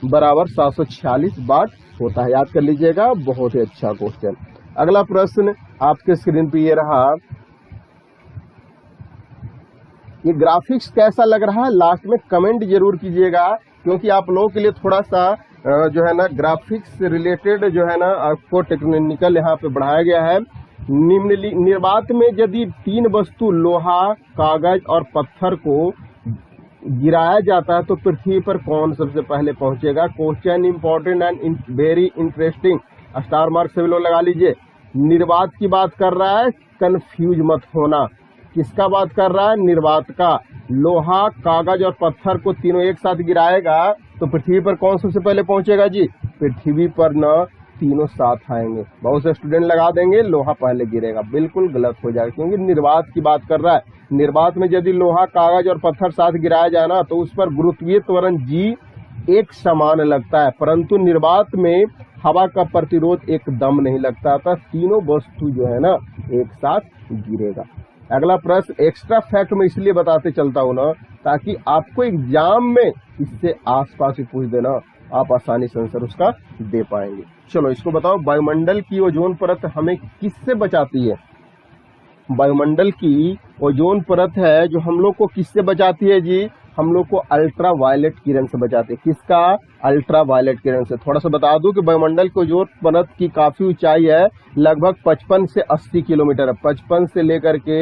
बराबर 746 वाट होता है। याद कर लीजिएगा, बहुत ही अच्छा क्वेश्चन। अगला प्रश्न आपके स्क्रीन पे ये रहा, ये ग्राफिक्स कैसा लग रहा है लास्ट में कमेंट जरूर कीजिएगा, क्योंकि आप लोगों के लिए थोड़ा सा जो है ना ग्राफिक्स रिलेटेड जो है ना आपको टेक्निकल यहाँ पे बढ़ाया गया है। निर्वात में यदि 3 वस्तु लोहा, कागज और पत्थर को गिराया जाता है तो पृथ्वी पर कौन सबसे पहले पहुंचेगा? Question important and very interesting, star mark सभी लोग लगा लीजिए। निर्वात की बात कर रहा है, कंफ्यूज मत होना। किसका बात कर रहा है? निर्वात का। लोहा, कागज और पत्थर को तीनों एक साथ गिराएगा तो पृथ्वी पर कौन सबसे पहले पहुंचेगा जी? पृथ्वी पर न तीनों साथ आएंगे। बहुत से स्टूडेंट लगा देंगे लोहा पहले गिरेगा, बिल्कुल गलत हो जाएगा, क्योंकि निर्वात की बात कर रहा है। निर्वात में यदि लोहा, कागज और पत्थर साथ गिराया जाए ना, तो उस पर गुरुत्वीय त्वरण जी एक समान लगता है, परंतु निर्वात में हवा का प्रतिरोध एकदम नहीं लगता था। तीनों वस्तु जो है ना एक साथ गिरेगा। अगला प्रश्न एक्स्ट्रा फैक्ट में इसलिए बताते चलता हूं ना, ताकि आपको एग्जाम में इससे आसपास ही पूछ देना, आप आसानी से आंसर उसका दे पाएंगे। चलो इसको बताओ, वायुमंडल की ओजोन परत हमें किससे बचाती है? वायुमंडल की ओजोन परत है जो हम लोग को किससे बचाती है जी? हम लोग को अल्ट्रा वायलेट किरण से बचाती है। किसका? अल्ट्रा वायलेट किरण से। थोड़ा सा बता दूं कि वायुमंडल की ओजोन परत की काफी ऊंचाई है, लगभग 55 से 80 किलोमीटर है। 55 से लेकर के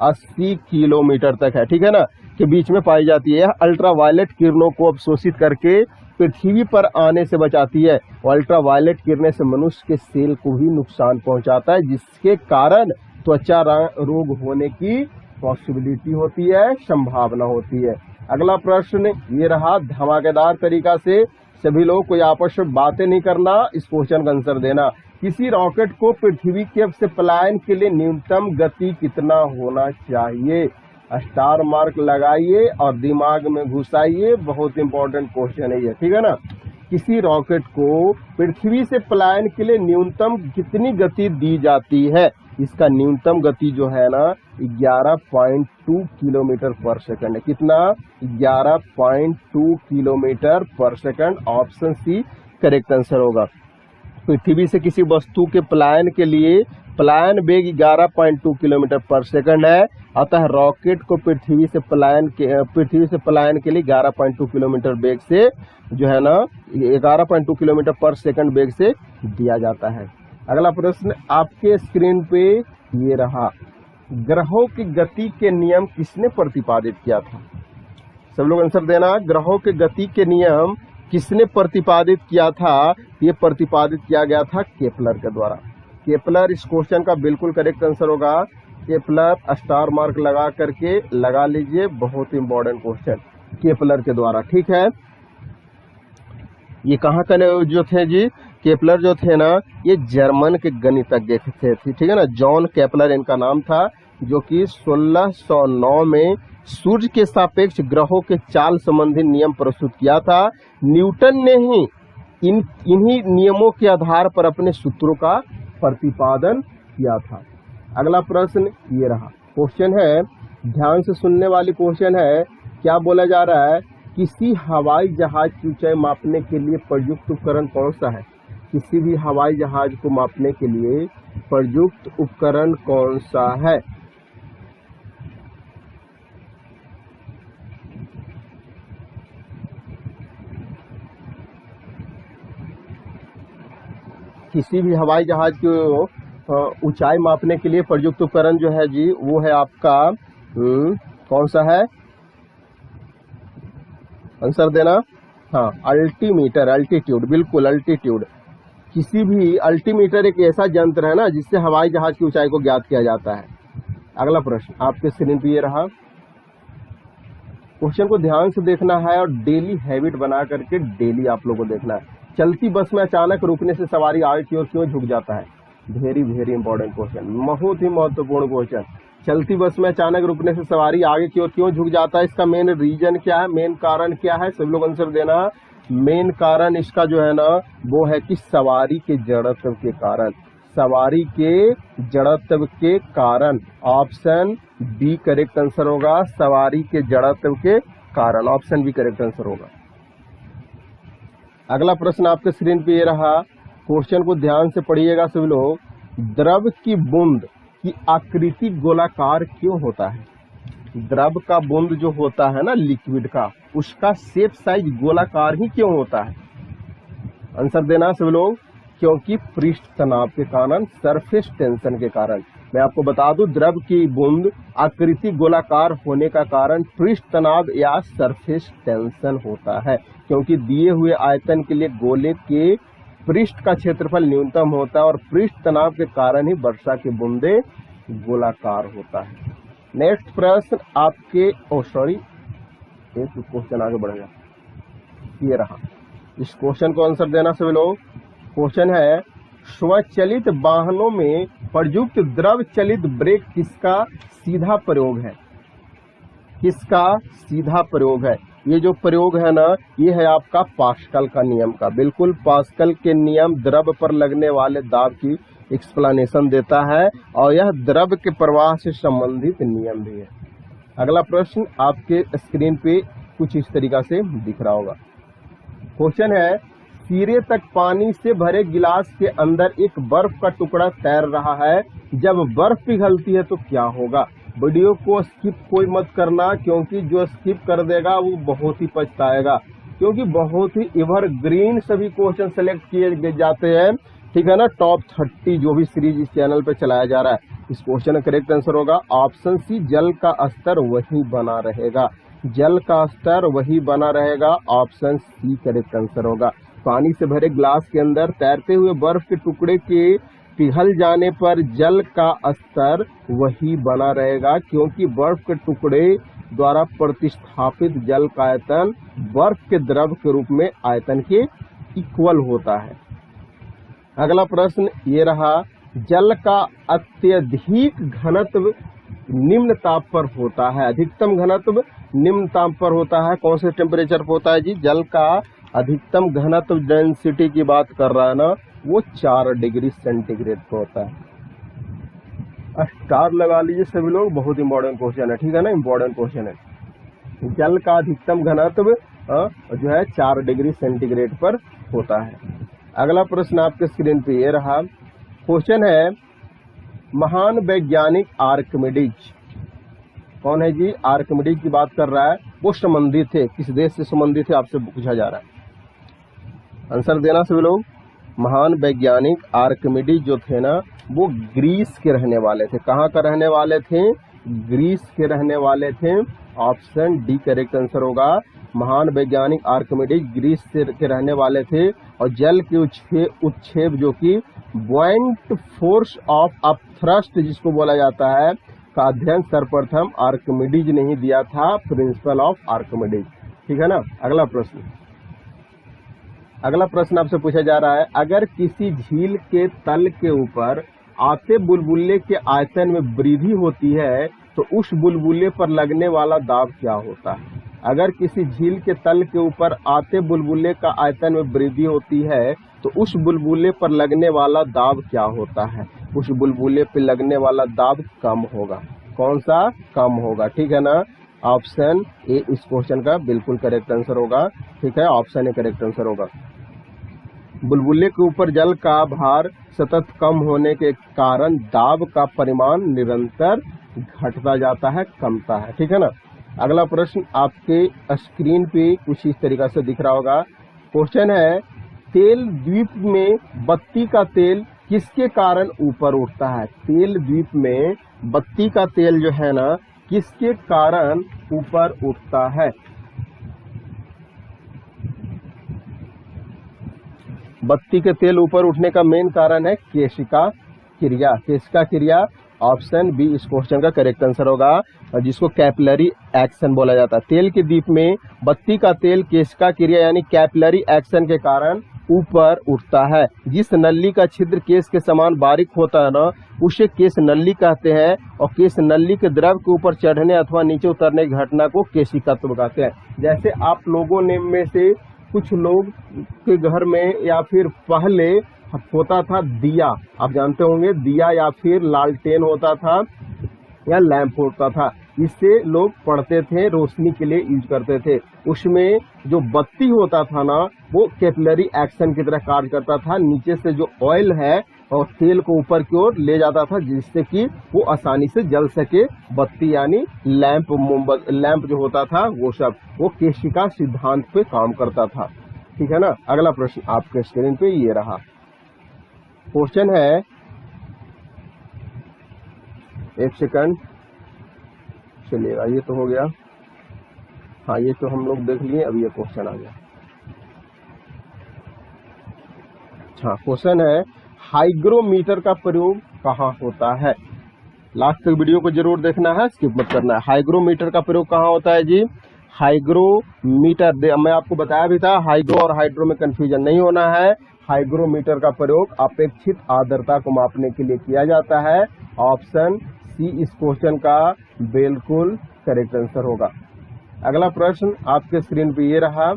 80 किलोमीटर तक है, ठीक है ना, के बीच में पाई जाती है। अल्ट्रा वायलेट किरणों को अवशोषित करके पृथ्वी पर आने से बचाती है। अल्ट्रा वायलेट किरणें से मनुष्य के सेल को भी नुकसान पहुंचाता है, जिसके कारण त्वचा रोग होने की पॉसिबिलिटी होती है, संभावना होती है। अगला प्रश्न ये रहा, धमाकेदार तरीका से सभी लोग कोई आपस में बातें नहीं करना, इस क्वेश्चन का आंसर देना। किसी रॉकेट को पृथ्वी की से पलायन के लिए न्यूनतम गति कितना होना चाहिए? स्टार मार्क लगाइए और दिमाग में घुसाइए, बहुत इंपॉर्टेंट क्वेश्चन है ये, ठीक है ना। किसी रॉकेट को पृथ्वी से पलायन के लिए न्यूनतम कितनी गति दी जाती है? इसका न्यूनतम गति जो है ना 11.2 किलोमीटर पर सेकंड है। कितना? 11.2 किलोमीटर पर second. Option C correct answer होगा। पृथ्वी से किसी वस्तु के पलायन के लिए पलायन वेग 11.2 किलोमीटर पर सेकंड है, अतः रॉकेट को पृथ्वी से पलायन के लिए 11.2 किलोमीटर वेग से जो है ना 11.2 किलोमीटर पर सेकंड वेग से दिया जाता है। अगला प्रश्न आपके स्क्रीन पे ये रहा, ग्रहों की गति के नियम किसने प्रतिपादित किया था? सब लोग आंसर देना। ग्रहों के गति के नियम किसने प्रतिपादित किया था? ये प्रतिपादित किया गया था केपलर के द्वारा। केपलर इस क्वेश्चन का बिल्कुल करेक्ट आंसर होगा। केपलर स्टार मार्क लगा करके लगा लीजिए, बहुत इंपॉर्टेंट क्वेश्चन, केपलर के द्वारा, ठीक है। ये कहाँ का जो थे जी? केपलर जो थे ना, ये जर्मन के गणितज्ञ थे, ठीक है ना। जॉन केपलर इनका नाम था, जो कि 1609 में सूर्य के सापेक्ष ग्रहों के चाल संबंधी नियम प्रस्तुत किया था। न्यूटन ने ही इन्हीं नियमों के आधार पर अपने सूत्रों का प्रतिपादन किया था। अगला प्रश्न ये रहा, क्वेश्चन है, ध्यान से सुनने वाली क्वेश्चन है। क्या बोला जा रहा है? किसी हवाई जहाज की ऊंचाई मापने के लिए प्रयुक्त उपकरण कौन सा है? किसी भी हवाई जहाज को मापने के लिए प्रयुक्त उपकरण कौन सा है? किसी भी हवाई जहाज की ऊंचाई मापने के लिए प्रयुक्त उपकरण जो है जी, वो है आपका कौन सा है? आंसर देना। हाँ, अल्टीमीटर, अल्टीट्यूड, बिल्कुल अल्टीट्यूड। किसी भी अल्टीमीटर एक ऐसा यंत्र है ना, जिससे हवाई जहाज की ऊंचाई को ज्ञात किया जाता है। अगला प्रश्न आपके स्क्रीन पे ये रहा, क्वेश्चन को ध्यान से देखना है और डेली हैबिट बना करके डेली आप लोगों को देखना है। चलती बस में अचानक रुकने से सवारी आगे की ओर क्यों झुक जाता है? वेरी वेरी इंपॉर्टेंट क्वेश्चन, बहुत ही महत्वपूर्ण क्वेश्चन। चलती बस में अचानक रुकने से सवारी आगे की ओर क्यों झुक जाता है? इसका मेन रीजन क्या है, मेन कारण क्या है? सब लोग आंसर देना। मेन कारण इसका जो है ना, वो है कि सवारी के जड़त्व के कारण। सवारी के जड़त्व के कारण। ऑप्शन बी करेक्ट आंसर होगा। सवारी के जड़त्व के कारण, ऑप्शन बी करेक्ट आंसर होगा। अगला प्रश्न आपके स्क्रीन पे ये रहा, क्वेश्चन को ध्यान से पढ़िएगा सभी लोग। द्रव की बूंद की आकृति गोलाकार क्यों होता है? द्रव का बूंद जो होता है ना, लिक्विड का, उसका शेप साइज गोलाकार ही क्यों होता है? आंसर देना सभी लोग। क्योंकि पृष्ठ तनाव के कारण, सरफेस टेंशन के कारण। मैं आपको बता दूं, द्रव की बूंद आकृति गोलाकार होने का कारण पृष्ठ तनाव या सरफेस टेंशन होता है, क्योंकि दिए हुए आयतन के लिए गोले के पृष्ठ का क्षेत्रफल न्यूनतम होता है और पृष्ठ तनाव के कारण ही वर्षा की बूंदे गोलाकार होता है। नेक्स्ट प्रश्न आपके एक क्वेश्चन आगे बढ़ेगा, ये रहा। इस क्वेश्चन को आंसर देना सभी लोग। क्वेश्चन है, स्वचालित वाहनों में प्रयुक्त द्रव चलित ब्रेक किसका सीधा प्रयोग है? किसका सीधा प्रयोग है? ये जो प्रयोग है ना, ये है आपका पास्कल का नियम का। बिल्कुल पास्कल के नियम द्रव पर लगने वाले दाब की एक्सप्लेनेशन देता है और यह द्रव के प्रवाह से संबंधित नियम भी है। अगला प्रश्न आपके स्क्रीन पे कुछ इस तरीका से दिख रहा होगा। क्वेश्चन है, सिरे तक पानी से भरे गिलास के अंदर एक बर्फ का टुकड़ा तैर रहा है, जब बर्फ पिघलती है तो क्या होगा? वीडियो को स्किप कोई मत करना, क्योंकि जो स्किप कर देगा वो बहुत ही पछताएगा, क्योंकि बहुत ही एवरग्रीन सभी क्वेश्चन सेलेक्ट किए जाते हैं। ठीक है ना, टॉप 30 जो भी सीरीज इस चैनल पे चलाया जा रहा है। इस क्वेश्चन का करेक्ट आंसर होगा ऑप्शन सी, जल का स्तर वही बना रहेगा। जल का स्तर वही बना रहेगा, ऑप्शन सी करेक्ट आंसर होगा। पानी से भरे ग्लास के अंदर तैरते हुए बर्फ के टुकड़े के पिघल जाने पर जल का स्तर वही बना रहेगा, क्योंकि बर्फ के टुकड़े द्वारा प्रतिस्थापित जल का आयतन बर्फ के द्रव के रूप में आयतन के इक्वल होता है। अगला प्रश्न ये रहा, जल का अत्यधिक घनत्व निम्न ताप पर होता है। अधिकतम घनत्व निम्न ताप पर होता है, कौन से टेम्परेचर पर होता है जी? जल का अधिकतम घनत्व डेंसिटी की बात कर रहा है ना, वो 4 डिग्री सेंटीग्रेड पर होता है। स्टार लगा लीजिए सभी लोग, बहुत इंपॉर्टेंट क्वेश्चन है। ठीक है ना, इंपॉर्टेंट क्वेश्चन है। जल का अधिकतम घनत्व जो है 4 डिग्री सेंटीग्रेड पर होता है। अगला प्रश्न आपके स्क्रीन पे ये रहा। क्वेश्चन है, महान वैज्ञानिक आर्किमिडीज कौन है जी? आर्किमिडीज की बात कर रहा है। वो संबंधित थे, किस देश से संबंधित थे आपसे पूछा जा रहा है। आंसर देना सभी लोग। महान वैज्ञानिक आर्किमिडीज जो थे ना, वो ग्रीस के रहने वाले थे। कहाँ का रहने वाले थे? ग्रीस के रहने वाले थे, ऑप्शन डी करेक्ट आंसर होगा। महान वैज्ञानिक आर्किमिडीज ग्रीस के रहने वाले थे और जल के उत्क्षेप जो कि बुआयंट फोर्स ऑफ अपथ्रस्ट जिसको बोला जाता है का अध्ययन सर्वप्रथम आर्किमिडीज ने ही दिया था, प्रिंसिपल ऑफ आर्किमिडीज। ठीक है ना। अगला प्रश्न आपसे पूछा जा रहा है, अगर किसी झील के तल के ऊपर आते बुलबुले के आयतन में वृद्धि होती है तो उस बुलबुले पर लगने वाला दाब क्या होता है? अगर किसी झील के तल के ऊपर आते बुलबुले का आयतन में वृद्धि होती है तो उस बुलबुले पर लगने वाला दाब क्या होता है? उस बुलबुले पर लगने वाला दाब कम होगा। कौन सा? कम होगा। ठीक है ना। ऑप्शन ए इस क्वेश्चन का बिल्कुल करेक्ट आंसर होगा। ठीक है, ऑप्शन ए करेक्ट आंसर होगा। बुलबुले के ऊपर जल का भार सतत कम होने के कारण दाब का परिमाण निरंतर घटता जाता है, कमता है। ठीक है ना। अगला प्रश्न आपके स्क्रीन पे कुछ इस तरीका से दिख रहा होगा। क्वेश्चन है, तेल द्वीप में बत्ती का तेल किसके कारण ऊपर उठता है? तेल द्वीप में बत्ती का तेल जो है ना, किसके कारण ऊपर उठता है? बत्ती के तेल ऊपर उठने का मेन कारण है केशिका क्रिया। केशिका क्रिया, ऑप्शन बी इस क्वेश्चन का करेक्ट आंसर होगा, जिसको कैपिलरी एक्शन बोला जाता है। तेल के द्वीप में बत्ती का तेल केशिका क्रिया यानी कैपिलरी एक्शन के कारण ऊपर उठता है। जिस नली का छिद्र केश के समान बारीक होता है ना, उसे केश नली कहते हैं और केश नली के द्रव के ऊपर चढ़ने अथवा नीचे उतरने की घटना को केशिकत्व कहते हैं। जैसे आप लोगों ने में से कुछ लोग के घर में या फिर पहले होता था दिया, आप जानते होंगे, दिया या फिर लालटेन होता था या लैंप होता था। इससे लोग पढ़ते थे, रोशनी के लिए यूज करते थे। उसमें जो बत्ती होता था ना, वो कैपिलरी एक्शन की तरह कार्य करता था। नीचे से जो ऑयल है और तेल को ऊपर की ओर ले जाता था, जिससे कि वो आसानी से जल सके। बत्ती यानी लैंप जो होता था वो सब, वो केशिका सिद्धांत पे काम करता था। ठीक है ना। अगला प्रश्न आपके स्क्रीन पे ये रहा। क्वेश्चन है, एक सेकंड चलिएगा, ये तो हो गया। हाँ, ये तो हम लोग देख लिए। अब ये क्वेश्चन आ गया। अच्छा, क्वेश्चन है, हाइग्रोमीटर का प्रयोग कहाँ होता है? लास्ट तक वीडियो को जरूर देखना है, स्किप मत करना है। हाइग्रोमीटर का प्रयोग कहाँ होता है जी? हाइग्रोमीटर, मैं आपको बताया भी था, हाइग्रो और हाइड्रो में कंफ्यूजन नहीं होना है। हाइग्रोमीटर का प्रयोग अपेक्षित आर्द्रता को मापने के लिए किया जाता है। ऑप्शन सी इस क्वेश्चन का बिल्कुल करेक्ट आंसर होगा। अगला प्रश्न आपके स्क्रीन पे ये रहा,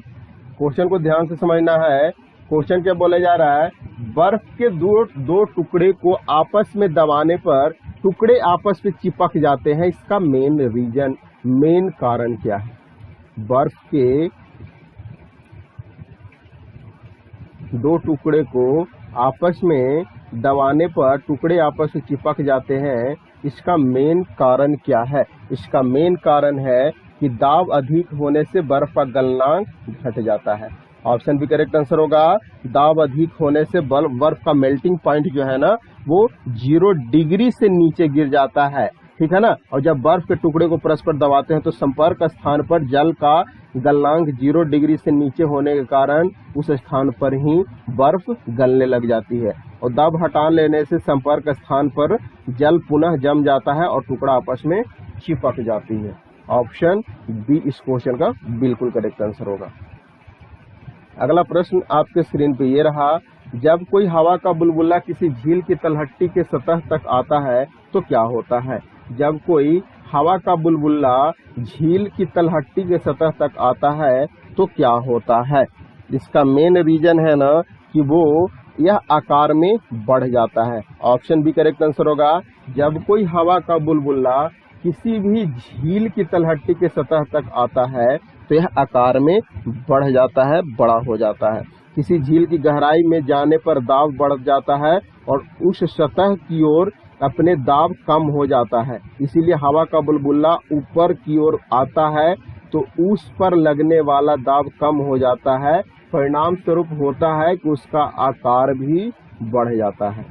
क्वेश्चन को ध्यान से समझना है। क्वेश्चन क्या बोले जा रहा है, बर्फ के दो टुकड़े को आपस में दबाने पर टुकड़े आपस में चिपक जाते हैं, इसका मेन कारण क्या है? बर्फ के दो टुकड़े को आपस में दबाने पर टुकड़े आपस में चिपक जाते हैं, इसका मेन कारण क्या है? इसका मेन कारण है कि दाब अधिक होने से बर्फ का गलनांक घट जाता है। ऑप्शन बी करेक्ट आंसर होगा। दाब अधिक होने से बर्फ का मेल्टिंग पॉइंट जो है ना वो 0 डिग्री से नीचे गिर जाता है, ठीक है ना। और जब बर्फ के टुकड़े को परस्पर दबाते हैं तो संपर्क स्थान पर जल का गलनांक 0 डिग्री से नीचे होने के कारण उस स्थान पर ही बर्फ गलने लग जाती है, और दब हटा लेने से संपर्क स्थान पर जल पुनः जम जाता है और टुकड़ा आपस में चिपक जाती है। ऑप्शन बी इस क्वेश्चन का बिल्कुल करेक्ट आंसर होगा। अगला प्रश्न आपके स्क्रीन पे ये रहा, जब कोई हवा का बुलबुला किसी झील की तलहटी के सतह तक आता है तो क्या होता है? जब कोई हवा का बुलबुला झील की तलहटी के सतह तक आता है तो क्या होता है? इसका मेन रीजन है ना कि वो यह आकार में बढ़ जाता है। ऑप्शन बी करेक्ट आंसर होगा। जब कोई हवा का बुलबुला किसी भी झील की तलहटी के सतह तक आता है तो यह आकार में बढ़ जाता है, बड़ा हो जाता है। किसी झील की गहराई में जाने पर दाब बढ़ जाता है और उस सतह की ओर अपने दाब कम हो जाता है, इसीलिए हवा का बुलबुला ऊपर की ओर आता है तो उस पर लगने वाला दाब कम हो जाता है, परिणाम स्वरूप होता है कि उसका आकार भी बढ़ जाता है।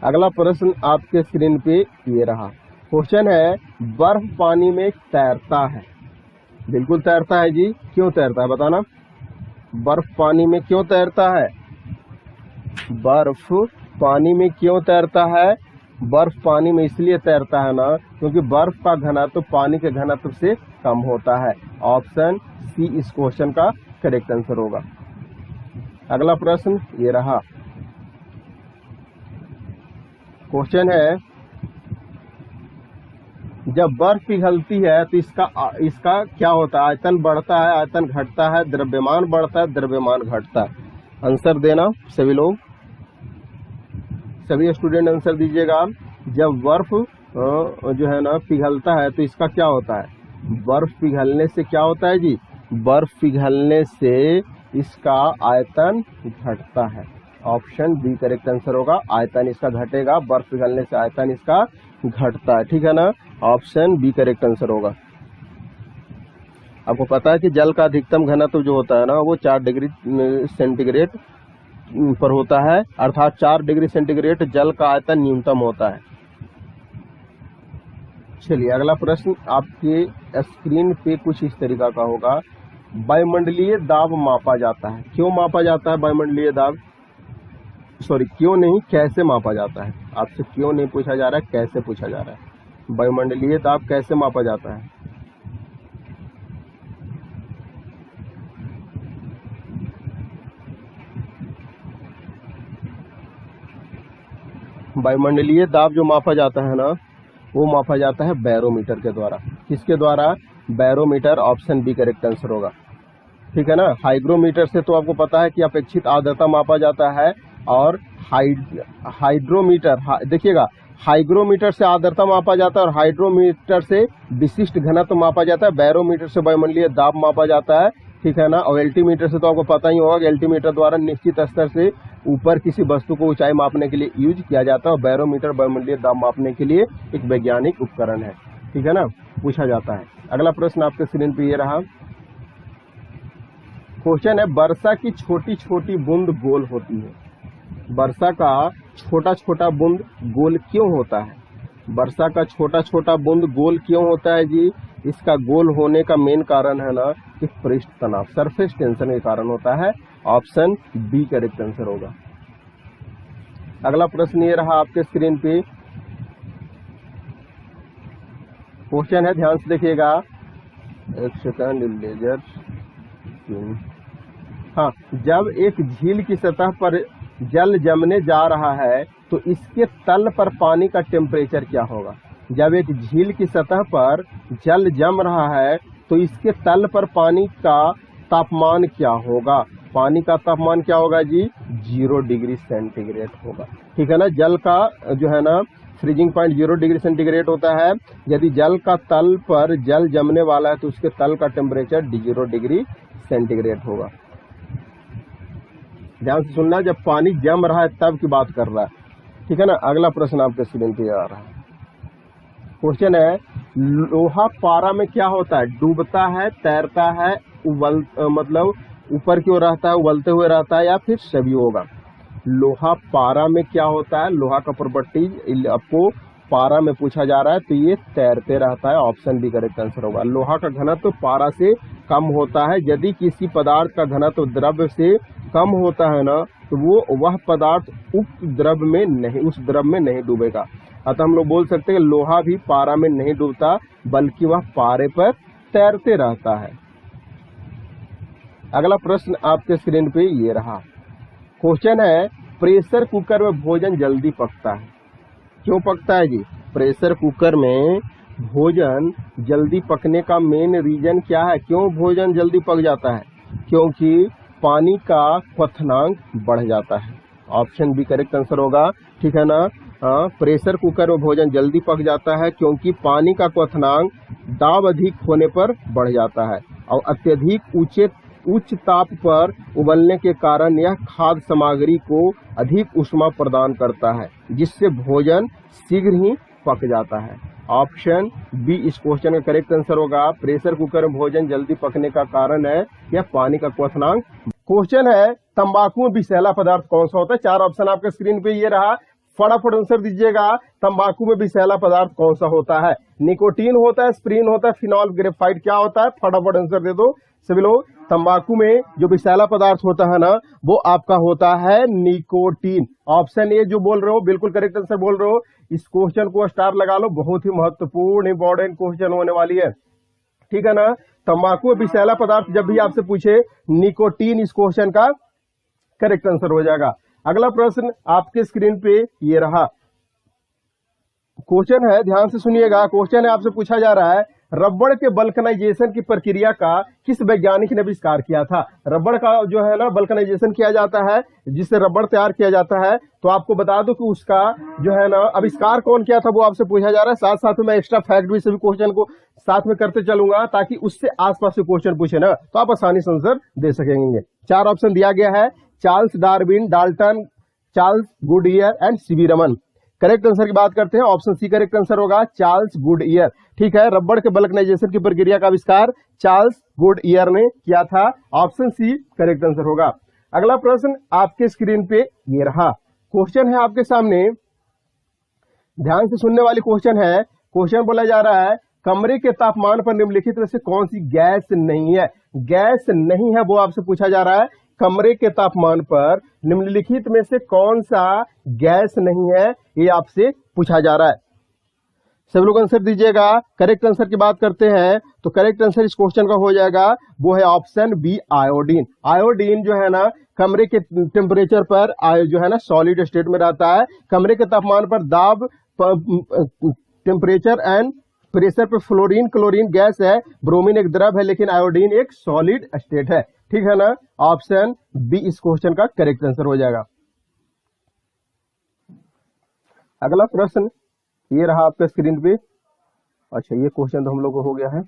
अगला प्रश्न आपके स्क्रीन पे ये रहा, क्वेश्चन है, बर्फ पानी में तैरता है। बिल्कुल तैरता है जी, क्यों तैरता है बताना? बर्फ पानी में क्यों तैरता है? बर्फ पानी में क्यों तैरता है? बर्फ पानी में इसलिए तैरता है ना क्योंकि बर्फ का घनत्व पानी के घनत्व से कम होता है। ऑप्शन सी इस क्वेश्चन का करेक्ट आंसर होगा। अगला प्रश्न ये रहा, क्वेश्चन है, जब बर्फ पिघलती है तो इसका क्या होता है? आयतन बढ़ता है, आयतन घटता है, द्रव्यमान बढ़ता है, द्रव्यमान घटता है। आंसर देना सभी लोग, सभी स्टूडेंट आंसर दीजिएगा। जब बर्फ जो है ना पिघलता है तो इसका क्या होता है? बर्फ पिघलने से क्या होता है जी? बर्फ पिघलने से इसका आयतन घटता है। ऑप्शन बी करेक्ट आंसर होगा। आयतन इसका घटेगा, बर्फ पिघलने से आयतन इसका घटता है, ठीक है ना। ऑप्शन बी करेक्ट आंसर होगा। आपको पता है कि जल का अधिकतम घनत्व जो होता है ना वो 4 डिग्री सेंटीग्रेड पर होता है, अर्थात 4 डिग्री सेंटीग्रेड जल का आयतन न्यूनतम होता है। चलिए अगला प्रश्न आपके स्क्रीन पे कुछ इस तरीका का होगा, वायुमंडलीय दाब मापा जाता है। क्यों मापा जाता है वायुमंडलीय दाब? सॉरी क्यों नहीं, कैसे मापा जाता है? आपसे क्यों नहीं पूछा जा रहा है, कैसे पूछा जा रहा है। वायुमंडलीय दाब कैसे मापा जाता है? वायुमंडलीय दाब जो मापा जाता है ना वो मापा जाता है बैरोमीटर के द्वारा। किसके द्वारा? Barometer. Option B correct answer होगा, ठीक है ना। हाइग्रोमीटर से तो आपको पता है कि अपेक्षित आर्द्रता मापा जाता है, और हाइड्रोमीटर देखिएगा, हाइग्रोमीटर से आर्द्रता मापा जाता है और हाइड्रोमीटर से विशिष्ट घनत्व मापा जाता है। बैरोमीटर से वायुमंडलीय दाब मापा जाता है, ठीक है ना। और एल्टीमीटर से तो आपको पता ही होगा कि एल्टीमीटर द्वारा निश्चित स्तर से ऊपर किसी वस्तु को ऊंचाई मापने के लिए यूज किया जाता है, और बैरोमीटर वायुमंडलीय दाब मापने के लिए एक वैज्ञानिक उपकरण है, ठीक है ना, पूछा जाता है। अगला प्रश्न आपके स्क्रीन पे ये रहा, क्वेश्चन है, वर्षा की छोटी छोटी बूंद गोल होती है। वर्षा का छोटा छोटा बूंद गोल क्यों होता है? वर्षा का छोटा छोटा बूंद गोल क्यों होता है जी? इसका गोल होने का मेन कारण है ना कि पृष्ठ तनाव, सरफेस टेंशन के कारण होता है। ऑप्शन बी करेक्ट आंसर होगा। अगला प्रश्न ये रहा आपके स्क्रीन पे, क्वेश्चन है, ध्यान से देखिएगा, एक सेकंड, लेजर। हाँ, जब एक झील की सतह पर जल जमने जा रहा है तो इसके तल पर पानी का टेम्परेचर क्या होगा। जब एक झील की सतह पर जल जम रहा है तो इसके तल पर पानी का तापमान क्या होगा। पानी का तापमान क्या होगा जी, 0 डिग्री सेंटीग्रेड होगा। ठीक है ना, जल का जो है ना फ्रीजिंग पॉइंट 0 डिग्री सेंटीग्रेड होता है। यदि जल का तल पर जल जमने वाला है तो उसके तल का टेम्परेचर 0 डिग्री सेंटीग्रेड होगा। ध्यान से सुनना, जब पानी जम रहा है तब की बात कर रहा है। ठीक है ना। अगला प्रश्न आपके स्क्रीन पे आ रहा है। क्वेश्चन है, लोहा पारा में क्या होता है, डूबता है, तैरता है, मतलब ऊपर की ओर रहता है, उबलते हुए रहता है, या फिर सभी होगा। लोहा पारा में क्या होता है, लोहा का प्रॉपर्टी आपको पारा में पूछा जा रहा है तो ये तैरते रहता है। ऑप्शन बी करेक्ट आंसर होगा। लोहा का घनत्व पारा से कम होता है। यदि किसी पदार्थ का घनत्व द्रव्य से कम होता है ना तो वह पदार्थ उस द्रव में नहीं डूबेगा। अतः हम लोग बोल सकते हैं कि लोहा भी पारा में नहीं डूबता बल्कि वह पारे पर तैरते रहता है। अगला प्रश्न आपके स्क्रीन पे ये रहा। क्वेश्चन है, प्रेशर कुकर में भोजन जल्दी पकता है, क्यों पकता है जी। प्रेशर कुकर में भोजन जल्दी पकने का मेन रीजन क्या है, क्यों भोजन जल्दी पक जाता है। क्योंकि पानी का क्वथनांक बढ़ जाता है। ऑप्शन बी करेक्ट आंसर होगा। ठीक है ना। प्रेशर कुकर में भोजन जल्दी पक जाता है क्योंकि पानी का क्वथनांक दाब अधिक होने पर बढ़ जाता है और अत्यधिक उच्च ताप पर उबलने के कारण यह खाद्य सामग्री को अधिक ऊष्मा प्रदान करता है जिससे भोजन शीघ्र ही पक जाता है। ऑप्शन बी इस क्वेश्चन का करेक्ट आंसर होगा। प्रेशर कुकर में भोजन जल्दी पकने का कारण है यह पानी का क्वथनांक। क्वेश्चन है, तंबाकू में विषैला पदार्थ कौन सा होता है। 4 ऑप्शन आपके स्क्रीन पे ये रहा, फटाफट आंसर दीजिएगा। तंबाकू में विषैला पदार्थ कौन सा होता है। निकोटीन होता है, स्प्रीन होता है, फिनॉल, ग्रेफाइट, क्या होता है, फटाफट आंसर दे दो सभी लोग। तंबाकू में जो विषैला पदार्थ होता है ना वो आपका होता है निकोटीन। ऑप्शन ए जो बोल रहे हो बिल्कुल करेक्ट आंसर बोल रहे हो। इस क्वेश्चन को स्टार लगा लो, बहुत ही महत्वपूर्ण इंपॉर्टेंट क्वेश्चन होने वाली है। ठीक है ना। तंबाकू में विषैला पदार्थ जब भी आपसे पूछे निकोटीन इस क्वेश्चन का करेक्ट आंसर हो जाएगा। अगला प्रश्न आपके स्क्रीन पे ये रहा। क्वेश्चन है, ध्यान से सुनिएगा। क्वेश्चन है, आपसे पूछा जा रहा है, रबड़ के वल्कनाइजेशन की प्रक्रिया का किस वैज्ञानिक ने आविष्कार किया था। रबड़ का जो है ना वल्कनाइजेशन किया जाता है जिससे रबड़ तैयार किया जाता है। तो आपको बता दो कि उसका जो है ना आविष्कार कौन किया था वो आपसे पूछा जा रहा है। साथ साथ में मैं एक्स्ट्रा फैक्ट भी सभी क्वेश्चन को साथ में करते चलूंगा ताकि उससे आसपास से क्वेश्चन पूछे ना तो आप आसानी से आंसर दे सकेंगे। 4 ऑप्शन दिया गया है, Charles Darwin, Dalton, Charles Goodyear and CV Raman. Correct answer की बात करते हैं, ऑप्शन सी करेक्ट आंसर होगा, चार्ल्स गुडईयर। ठीक है, रबड़ के वल्कनाइजेशन की प्रक्रिया का आविष्कार चार्ल्स गुडईयर ने किया था। ऑप्शन सी करेक्ट आंसर होगा। अगला प्रश्न आपके स्क्रीन पे ये रहा। क्वेश्चन है आपके सामने, ध्यान से सुनने वाली क्वेश्चन है। क्वेश्चन बोला जा रहा है, कमरे के तापमान पर निम्नलिखित में से कौन सी गैस नहीं है। गैस नहीं है वो आपसे पूछा जा रहा है। कमरे के तापमान पर निम्नलिखित में से कौन सा गैस नहीं है ये आपसे पूछा जा रहा है। सब लोग आंसर दीजिएगा। करेक्ट आंसर की बात करते हैं तो करेक्ट आंसर इस क्वेश्चन का हो जाएगा वो है ऑप्शन बी, आयोडीन। आयोडीन जो है ना कमरे के टेम्परेचर पर जो है ना सॉलिड स्टेट में रहता है। कमरे के तापमान पर दाब टेम्परेचर एंड प्रेशर पे फ्लोरीन क्लोरीन गैस है, ब्रोमीन एक द्रव है, लेकिन आयोडीन एक सॉलिड स्टेट है। ठीक है ना। ऑप्शन बी इस क्वेश्चन का करेक्ट आंसर हो जाएगा। अगला प्रश्न ये रहा आपके स्क्रीन पे। अच्छा, ये क्वेश्चन तो हम लोग को हो गया है।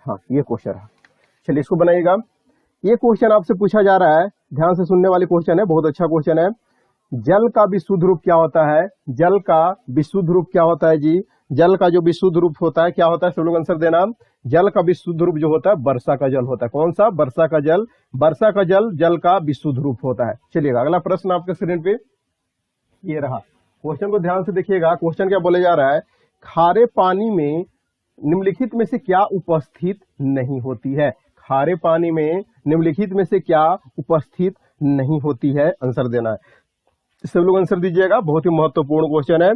हाँ, ये क्वेश्चन रहा, चलिए इसको बनाइएगा। ये क्वेश्चन आपसे पूछा जा रहा है, ध्यान से सुनने वाली क्वेश्चन है, बहुत अच्छा क्वेश्चन है। जल का विशुद्ध रूप क्या होता है। जल का विशुद्ध रूप क्या होता है जी। जल का जो विशुद्ध रूप होता है क्या होता है, सब लोग आंसर देना। जल का विशुद्ध रूप जो होता है वर्षा का जल होता है। कौन सा, वर्षा का जल। वर्षा का जल जल का विशुद्ध रूप होता है। चलिएगा अगला प्रश्न आपके स्क्रीन पे ये रहा। क्वेश्चन को ध्यान से देखिएगा। क्वेश्चन क्या बोले जा रहा है, खारे पानी में निम्नलिखित में से क्या उपस्थित नहीं होती है। खारे पानी में निम्नलिखित में से क्या उपस्थित नहीं होती है, आंसर देना है। सब लोग आंसर दीजिएगा, बहुत ही महत्वपूर्ण क्वेश्चन है।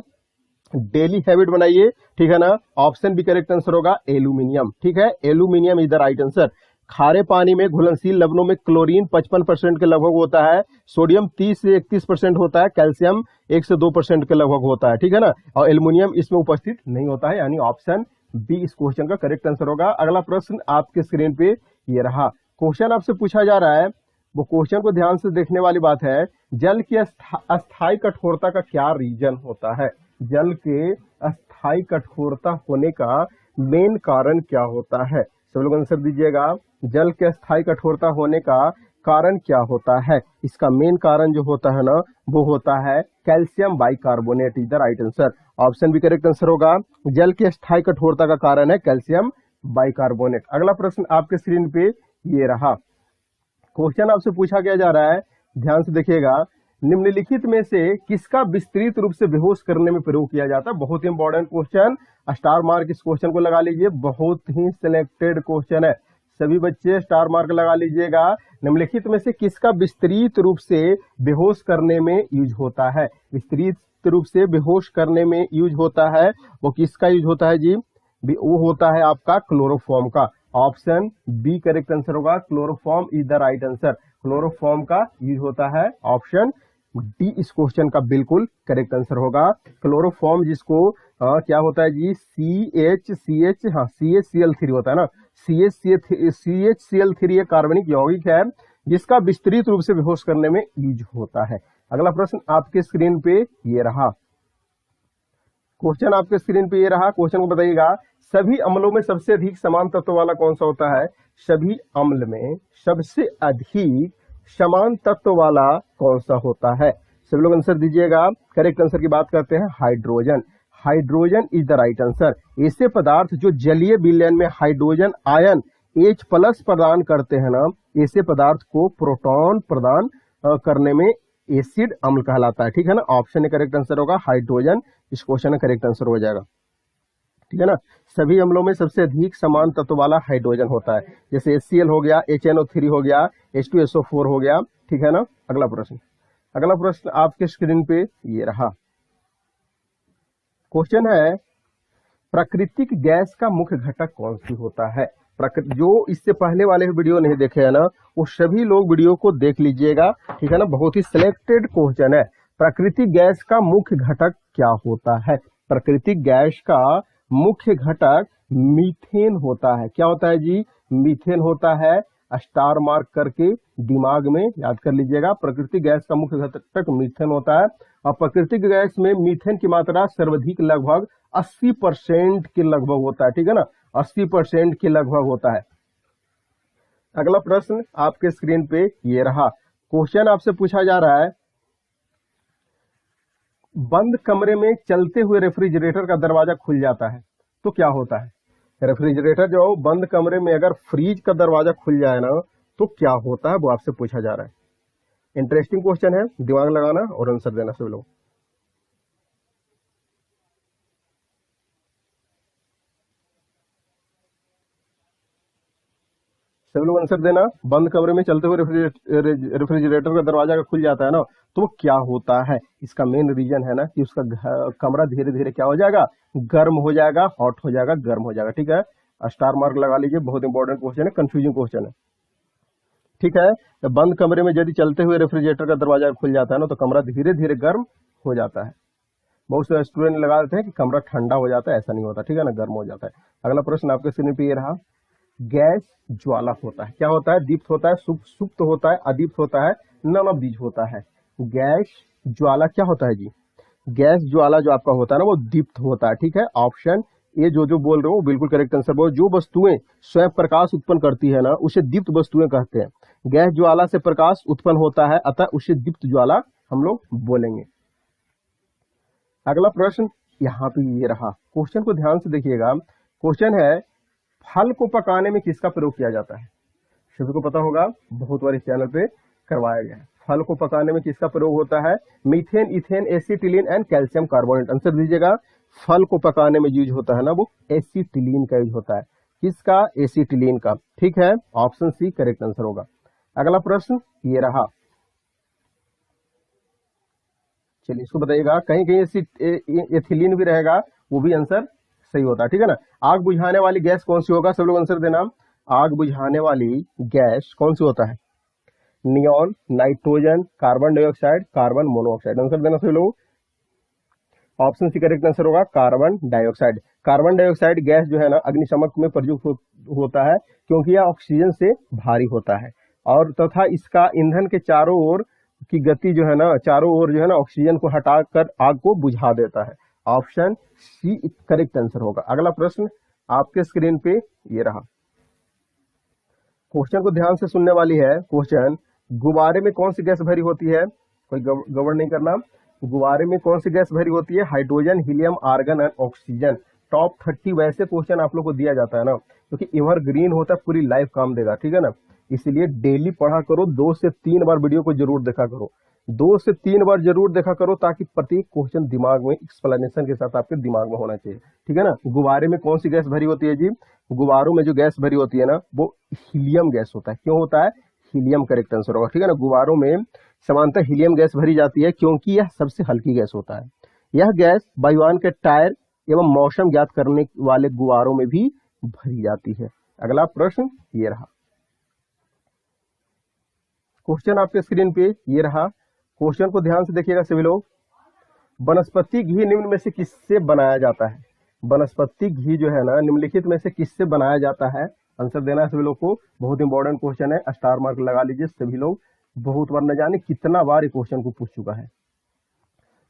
डेली हैबिट बनाइए, ठीक है ना। ऑप्शन बी करेक्ट आंसर होगा एल्यूमिनियम, ठीक है, aluminium is the right answer. खारे पानी में घुलनशील लवणों में क्लोरीन 55% के लगभग होता है, सोडियम 30 से 31% होता है, कैल्शियम 1 से 2% के लगभग होता है, ठीक है ना, और एल्यूमिनियम इसमें उपस्थित नहीं होता है, यानी ऑप्शन बी इस क्वेश्चन का करेक्ट आंसर होगा। अगला प्रश्न आपके स्क्रीन पे ये रहा। क्वेश्चन आपसे पूछा जा रहा है, वो क्वेश्चन को ध्यान से देखने वाली बात है, जल की अस्थायी कठोरता का क्या रीजन होता है? जल के अस्थायी कठोरता होने का मेन कारण क्या होता है? सब लोग आंसर दीजिएगा। जल के अस्थायी कठोरता होने का कारण क्या होता है? इसका मेन कारण जो होता है ना, वो होता है calcium bicarbonate is the right answer. Option भी करेक्ट आंसर होगा। जल की अस्थायी कठोरता का कारण है कैल्शियम बाइकार्बोनेट। अगला प्रश्न आपके स्क्रीन पे ये रहा। क्वेश्चन आपसे पूछा क्या जा रहा है, ध्यान से देखिएगा, निम्नलिखित में से किसका विस्तृत रूप से बेहोश करने में प्रयोग किया जाता है? बहुत ही इंपॉर्टेंट क्वेश्चन, स्टार मार्क इस क्वेश्चन को लगा लीजिए, बहुत ही सिलेक्टेड क्वेश्चन है, सभी बच्चे स्टार मार्क लगा लीजिएगा। निम्नलिखित में से किसका विस्तृत रूप से बेहोश करने में यूज होता है? विस्तृत रूप से बेहोश करने में यूज होता है, वो किसका यूज होता है जी? वो होता है आपका क्लोरोफॉर्म का। ऑप्शन बी करेक्ट आंसर होगा, chloroform is the right answer. Chloroform का यूज होता है, ऑप्शन डी इस क्वेश्चन का बिल्कुल करेक्ट आंसर होगा। क्लोरोफॉर्म जिसको क्या होता है जी? CHCl3 होता है ना, CHCl3 एक कार्बनिक यौगिक है जिसका विस्तृत रूप से बेहोश करने में यूज होता है। अगला प्रश्न आपके स्क्रीन पे ये रहा। क्वेश्चन आपके स्क्रीन पे ये रहा, क्वेश्चन को बताइएगा, सभी अम्लों में सबसे अधिक समान तत्व वाला कौन सा होता है? सभी अम्ल में सबसे अधिक समान तत्व वाला कौन सा होता है? सब लोग आंसर दीजिएगा। करेक्ट आंसर की बात करते हैं, hydrogen. Hydrogen is the right answer. ऐसे पदार्थ जो जलीय विलयन में हाइड्रोजन आयन H+ प्रदान करते हैं ना, ऐसे पदार्थ को प्रोटॉन प्रदान करने में एसिड अम्ल कहलाता है, ठीक है ना। ऑप्शन करेक्ट आंसर होगा हाइड्रोजन, इस क्वेश्चन का करेक्ट आंसर हो जाएगा, ठीक है ना। सभी अम्लों में सबसे अधिक समान तत्व वाला हाइड्रोजन होता है, जैसे HCl हो गया, HNO3 हो गया, H2SO4 हो गया, ठीक है ना। अगला प्रश्न आपके स्क्रीन पे ये रहा। क्वेश्चन है, प्राकृतिक गैस का मुख्य घटक कौन सी होता है? जो इससे पहले वाले वीडियो नहीं देखे है ना, वो सभी लोग वीडियो को देख लीजिएगा, ठीक है ना, बहुत ही सिलेक्टेड क्वेश्चन है। प्राकृतिक गैस का मुख्य घटक क्या होता है? प्राकृतिक गैस का मुख्य घटक मीथेन होता है। क्या होता है जी? मीथेन होता है। स्टार मार्क करके दिमाग में याद कर लीजिएगा, प्राकृतिक गैस का मुख्य घटक मीथेन होता है। और प्राकृतिक गैस में मीथेन की मात्रा सर्वाधिक लगभग 80% के लगभग होता है, ठीक है ना, 80% के लगभग होता है। अगला प्रश्न आपके स्क्रीन पे ये रहा। क्वेश्चन आपसे पूछा जा रहा है, बंद कमरे में चलते हुए रेफ्रिजरेटर का दरवाजा खुल जाता है तो क्या होता है? रेफ्रिजरेटर जो बंद कमरे में अगर फ्रीज का दरवाजा खुल जाए ना, तो क्या होता है, वो आपसे पूछा जा रहा है। इंटरेस्टिंग क्वेश्चन है, दिमाग लगाना और आंसर देना सब लोग। सभी लोग आंसर देना। बंद कमरे में चलते हुए रेफ्रिजरेटर का दरवाजा का खुल जाता है ना, तो क्या होता है? इसका मेन रीजन है ना कि उसका कमरा धीरे धीरे क्या हो जाएगा? गर्म हो जाएगा, हॉट हो जाएगा, गर्म हो जाएगा, ठीक है। स्टार मार्क लगा लीजिए, बहुत इंपॉर्टेंट क्वेश्चन है, कंफ्यूजिंग क्वेश्चन है, ठीक है। तो बंद कमरे में यदि चलते हुए रेफ्रिजरेटर का दरवाजा खुल जाता है ना, तो कमरा धीरे धीरे गर्म हो जाता है। बहुत से स्टूडेंट लगा देते हैं कि कमरा ठंडा हो जाता है, ऐसा नहीं होता, ठीक है ना, गर्म हो जाता है। अगला प्रश्न आपके स्क्रीन पे ये रहा। गैस ज्वाला होता है, क्या होता है? दीप्त होता है, सुप्त होता है, अदीप्त होता है, नन ऑफ दीज होता है। गैस ज्वाला क्या होता है जी? गैस ज्वाला जो आपका होता है ना, वो दीप्त होता है, ठीक है। ऑप्शन ये जो बोल रहे हो बिल्कुल करेक्ट आंसर बोल। जो वस्तुएं स्वयं प्रकाश उत्पन्न करती है ना, उसे दीप्त वस्तुएं कहते हैं। गैस ज्वाला से प्रकाश उत्पन्न होता है, अतः उसे दीप्त ज्वाला हम लोग बोलेंगे। अगला प्रश्न यहाँ पे ये रहा। क्वेश्चन को ध्यान से देखिएगा। क्वेश्चन है, फल को पकाने में किसका प्रयोग किया जाता है? सभी को पता होगा, बहुत बार इस चैनल पे करवाया गया है। फल को पकाने में किसका प्रयोग होता है? Methane, ethane, acetylene and calcium carbonate. Answer दीजिएगा। फल को पकाने में यूज होता है ना, वो एसिटिलीन का यूज होता है। किसका? एसिटिलीन का, ठीक है। ऑप्शन सी करेक्ट आंसर होगा। अगला प्रश्न ये रहा। चलिए इसको बताइएगा, कहीं कहीं एथिलीन भी रहेगा, वो भी आंसर सही होता है, ठीक है ना। आग बुझाने वाली गैस कौन सी होगा, सब लोग आंसर देना। आग बुझाने वाली गैस कौन सी होता है, neon, nitrogen, carbon dioxide, carbon monoxide, answer देना सभी लोग। ऑप्शन सी करेक्ट आंसर होगा carbon dioxide. Carbon dioxide gas जो है ना अग्निशमक में प्रयुक्त होता है, क्योंकि यह ऑक्सीजन से भारी होता है और तथा इसका ईंधन के चारों ओर की गति जो है ना, चारों ओर जो है ना ऑक्सीजन को हटाकर आग को बुझा देता है। ऑप्शन सी करेक्ट आंसर होगा। अगला प्रश्न आपके स्क्रीन पे ये रहा, क्वेश्चन को ध्यान से सुनने वाली है। क्वेश्चन, गुब्बारे में कौन सी गैस भरी होती है, कोई गड़बड़ नहीं करना। गुब्बारे में कौन सी गैस भरी होती है, हाइड्रोजन, हीलियम, आर्गन और ऑक्सीजन। टॉप 30 वैसे क्वेश्चन आप लोग को दिया जाता है ना, क्योंकि एवरग्रीन होता है, पूरी लाइफ काम देगा, ठीक है ना। इसीलिए डेली पढ़ा करो, 2 से 3 बार वीडियो को जरूर देखा करो, 2 से 3 बार जरूर देखा करो, ताकि प्रत्येक क्वेश्चन दिमाग में एक्सप्लेनेशन के साथ आपके दिमाग में होना चाहिए, ठीक है ना। गुब्बारे में कौन सी गैस भरी होती है जी, गुब्बारों में जो गैस भरी होती है ना वो हीलियम गैस होता है। क्यों होता है, हीलियम करेक्ट आंसर होगा, ठीक है ना। गुब्बारों में सामान्यतः हीलियम गैस भरी जाती है, क्योंकि यह सबसे हल्की गैस होता है। यह गैस वायुयान के टायर एवं मौसम ज्ञात करने वाले गुब्बारों में भी भरी जाती है। अगला प्रश्न ये रहा, क्वेश्चन आपके स्क्रीन पे ये रहा, क्वेश्चन को ध्यान से देखिएगा सभी लोग। वनस्पति घी निम्न में से किससे बनाया जाता है, वनस्पति घी जो है ना निम्नलिखित में से किससे बनाया जाता है, आंसर देना है सभी लोग को। बहुत इंपॉर्टेंट क्वेश्चन है, स्टार मार्क लगा लीजिए सभी लोग, बहुत बार न जाने कितना बार ये क्वेश्चन को पूछ चुका है।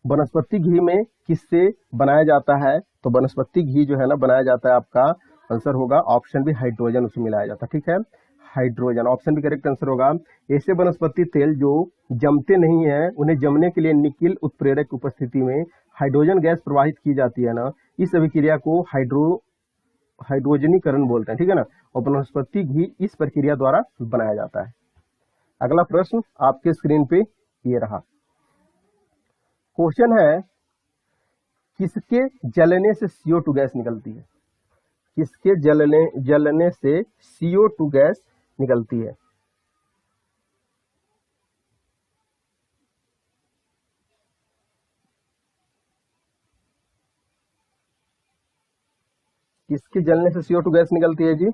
वनस्पति घी में किससे बनाया जाता है, तो वनस्पति घी जो है ना बनाया जाता है, आपका आंसर होगा ऑप्शन भी हाइड्रोजन उसमें मिलाया जाता है, ठीक है, हाइड्रोजन, ऑप्शन भी करेक्ट आंसर होगा। ऐसे वनस्पति तेल जो जमते नहीं है, उन्हें जमने के लिए निकिल उत्प्रेरक की उपस्थिति में हाइड्रोजन गैस प्रवाहित की जाती है ना, इस अभिक्रिया को हाइड्रोजनीकरण बोलते हैं, ठीक है ना। और वनस्पति घी इस प्रक्रिया द्वारा बनाया जाता है। अगला प्रश्न आपके स्क्रीन पे ये रहा, क्वेश्चन है, किसके जलने से CO2 गैस निकलती है, किसके जलने से CO2 गैस निकलती है। किसके जलने से CO2 गैस निकलती है जी,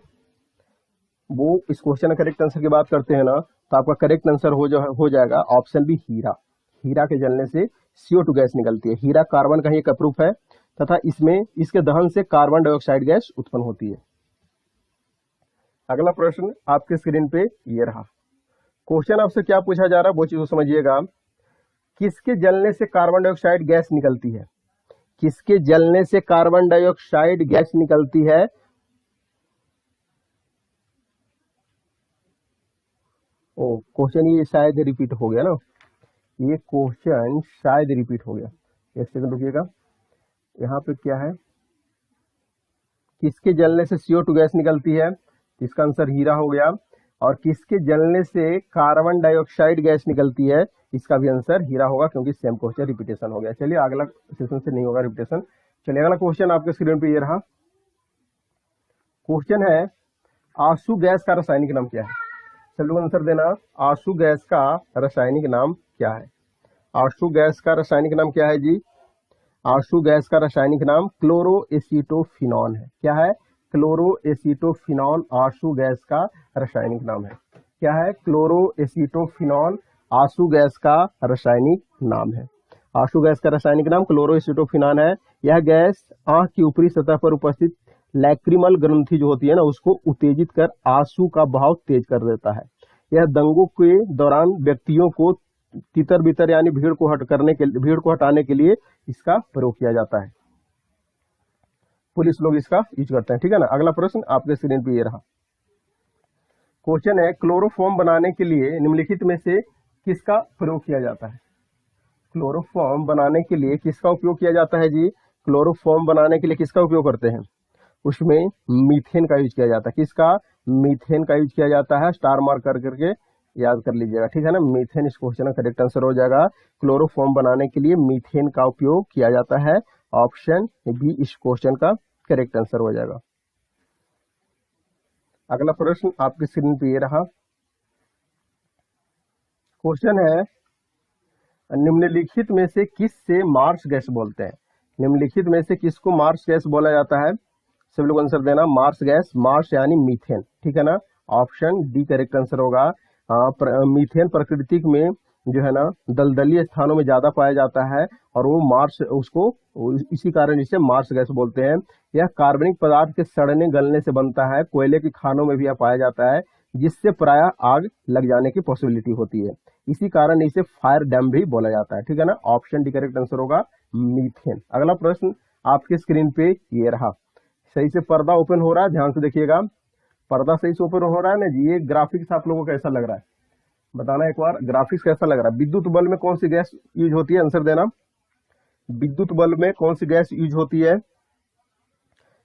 वो इस क्वेश्चन का करेक्ट आंसर की बात करते हैं ना, तो आपका करेक्ट आंसर हो जाएगा ऑप्शन बी हीरा। हीरा के जलने से CO2 गैस निकलती है। हीरा कार्बन का ही एक प्रूफ है तथा इसमें इसके दहन से कार्बन डाइऑक्साइड गैस उत्पन्न होती है। अगला प्रश्न आपके स्क्रीन पे ये रहा, क्वेश्चन आपसे क्या पूछा जा रहा है वो चीज समझिएगा। किसके जलने से कार्बन डाइऑक्साइड गैस निकलती है, किसके जलने से कार्बन डाइऑक्साइड गैस निकलती है। ओ क्वेश्चन ये शायद रिपीट हो गया ना, ये क्वेश्चन शायद रिपीट हो गया, एक सेकंड रुकिएगा। यहाँ पे क्या है, किसके जलने से CO2 गैस निकलती है, इसका आंसर हीरा हो गया। और किसके जलने से कार्बन डाइऑक्साइड गैस निकलती है, इसका भी आंसर हीरा होगा, क्योंकि सेम क्वेश्चन रिपीटेशन हो गया। चलिए अगला सेशन से नहीं होगा रिपीटेशन। चलिए अगला क्वेश्चन आपके स्क्रीन पे ये रहा, क्वेश्चन है, आंसू गैस का रासायनिक नाम क्या है, सब लोग आंसर देना। आंसू गैस का रासायनिक नाम क्या है, आंसू गैस का रासायनिक नाम क्या है जी, आंसू गैस का रासायनिक नाम क्लोरोएसीटोफिनॉन है। क्या है, क्लोरोएसीटोफिनॉन आंसू गैस का रासायनिक नाम है। क्या है, क्लोरोएसीटोफिनॉन आंसू गैस का रासायनिक नाम है। आंसू गैस का रासायनिक नाम क्लोरोएसीटोफिनॉन है। यह गैस आंख की ऊपरी सतह पर उपस्थित लैक्रिमल ग्रंथि जो होती है ना उसको उत्तेजित कर आंसू का बहाव तेज कर देता है। यह दंगों के दौरान व्यक्तियों को तितर बितर यानी भीड़ को हटाने के लिए इसका प्रयोग किया जाता है। पुलिस लोग इसका यूज करते हैं, ठीक है ना। अगला प्रश्न आपके स्क्रीन पे ये रहा, क्वेश्चन है, क्लोरोफॉर्म बनाने के लिए निम्नलिखित में से किसका प्रयोग किया जाता है। क्लोरोफॉर्म बनाने के लिए किसका उपयोग किया जाता है जी, क्लोरोफॉर्म बनाने के लिए किसका उपयोग करते हैं, उसमें मीथेन का यूज किया जाता है। किसका, मीथेन का यूज किया जाता है, स्टार मार्क कर करके याद कर लीजिएगा, ठीक है ना। मीथेन इस क्वेश्चन का करेक्ट आंसर हो जाएगा। क्लोरोफॉर्म बनाने के लिए मीथेन का उपयोग किया जाता है, ऑप्शन बी इस क्वेश्चन का करेक्ट आंसर हो जाएगा। अगला प्रश्न आपकी स्क्रीन पे ये रहा, क्वेश्चन है, निम्नलिखित में से किस से मार्स गैस बोलते हैं? निम्नलिखित में से किसको मार्स गैस बोला जाता है? सब लोग आंसर देना। मार्स गैस, मार्स यानी मीथेन, ठीक है ना। ऑप्शन डी करेक्ट आंसर होगा। मीथेन प्रकृति में जो है ना दलदली स्थानों में ज्यादा पाया जाता है और वो मार्स उसको इसी कारण इसे मार्स गैस बोलते हैं। यह कार्बनिक पदार्थ के सड़ने गलने से बनता है। कोयले की खानों में भी यह पाया जाता है, जिससे प्रायः आग लग जाने की पॉसिबिलिटी होती है। इसी कारण इसे फायर डैम भी बोला जाता है, ठीक है ना। ऑप्शन डी करेक्ट आंसर होगा मीथेन। अगला प्रश्न आपके स्क्रीन पे ये रहा। सही से पर्दा ओपन हो रहा है, ध्यान से देखिएगा। पर्दा सही से ओपन हो रहा है ना जी। ये ग्राफिक्स आप लोगों को कैसा लग रहा है बताना एक बार। ग्राफिक्स कैसा लग रहा है? विद्युत बल्ब में कौन सी गैस यूज होती है? आंसर देना। विद्युत बल्ब में कौन सी गैस यूज होती है?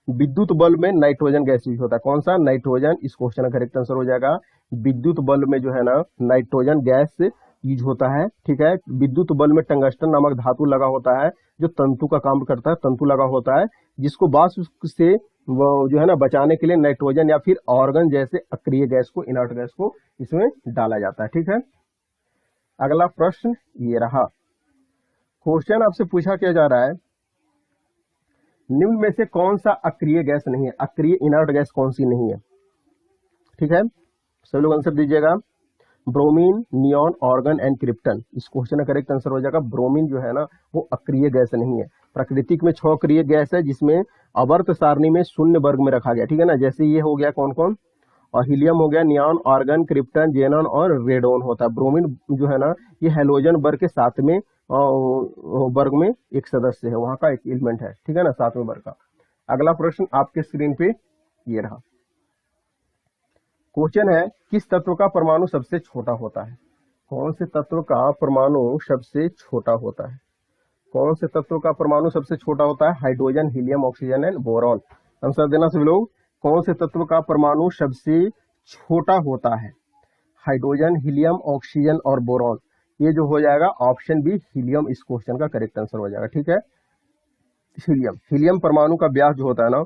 विद्युत बल्ब में नाइट्रोजन गैस यूज होता है। कौन सा? नाइट्रोजन। इस क्वेश्चन का करेक्ट आंसर हो जाएगा। विद्युत बल्ब में जो है ना नाइट्रोजन गैस यूज होता है, ठीक है। विद्युत बल्ब में टंगस्टन नामक धातु लगा होता है, जो तंतु का काम करता है, तंतु लगा होता है, जिसको वाष्प से वो जो है ना बचाने के लिए नाइट्रोजन या फिर ऑर्गन जैसे अक्रिय गैस को, इनर्ट गैस को इसमें डाला जाता है, ठीक है। अगला प्रश्न ये रहा। क्वेश्चन आपसे पूछा क्या जा रहा है, निम्न में से कौन सा अक्रिय गैस नहीं है? अक्रिय इनर्ट गैस कौन सी नहीं है? ठीक है, सभी लोग आंसर दीजिएगा। Bromine, neon, organ and krypton. इस क्वेश्चन का करेक्ट आंसर हो जाएगा ब्रोमीन जो है ना वो अक्रिय गैस नहीं है। प्राकृतिक में 6 अक्रिय गैस है, जिसमें आवर्त सारणी में 0 वर्ग में रखा गया, ठीक है ना। जैसे ये हो गया कौन कौन, और हीलियम हो गया, नियॉन, ऑर्गन, क्रिप्टन, जेनॉन और रेडोन होता है। ब्रोमीन जो है ना ये हैलोजन वर्ग के 7वें वर्ग में एक सदस्य है, वहां का एक एलिमेंट है, ठीक है ना, 7वें वर्ग का। अगला प्रश्न आपके स्क्रीन पे ये रहा। क्वेश्चन है, किस तत्व का परमाणु सबसे छोटा होता है? कौन से तत्व का परमाणु सबसे छोटा होता है? कौन से तत्व का परमाणु सबसे छोटा होता है? Hydrogen, helium, oxygen and boron. Answer देना सभी लोग। कौन से तत्व का परमाणु सबसे छोटा होता है? हाइड्रोजन, हीलियम, ऑक्सीजन और बोरॉन। ये जो हो जाएगा ऑप्शन बी हीलियम, इस क्वेश्चन का करेक्ट आंसर हो जाएगा, ठीक है। हीलियम, हीलियम परमाणु का व्यास जो होता है ना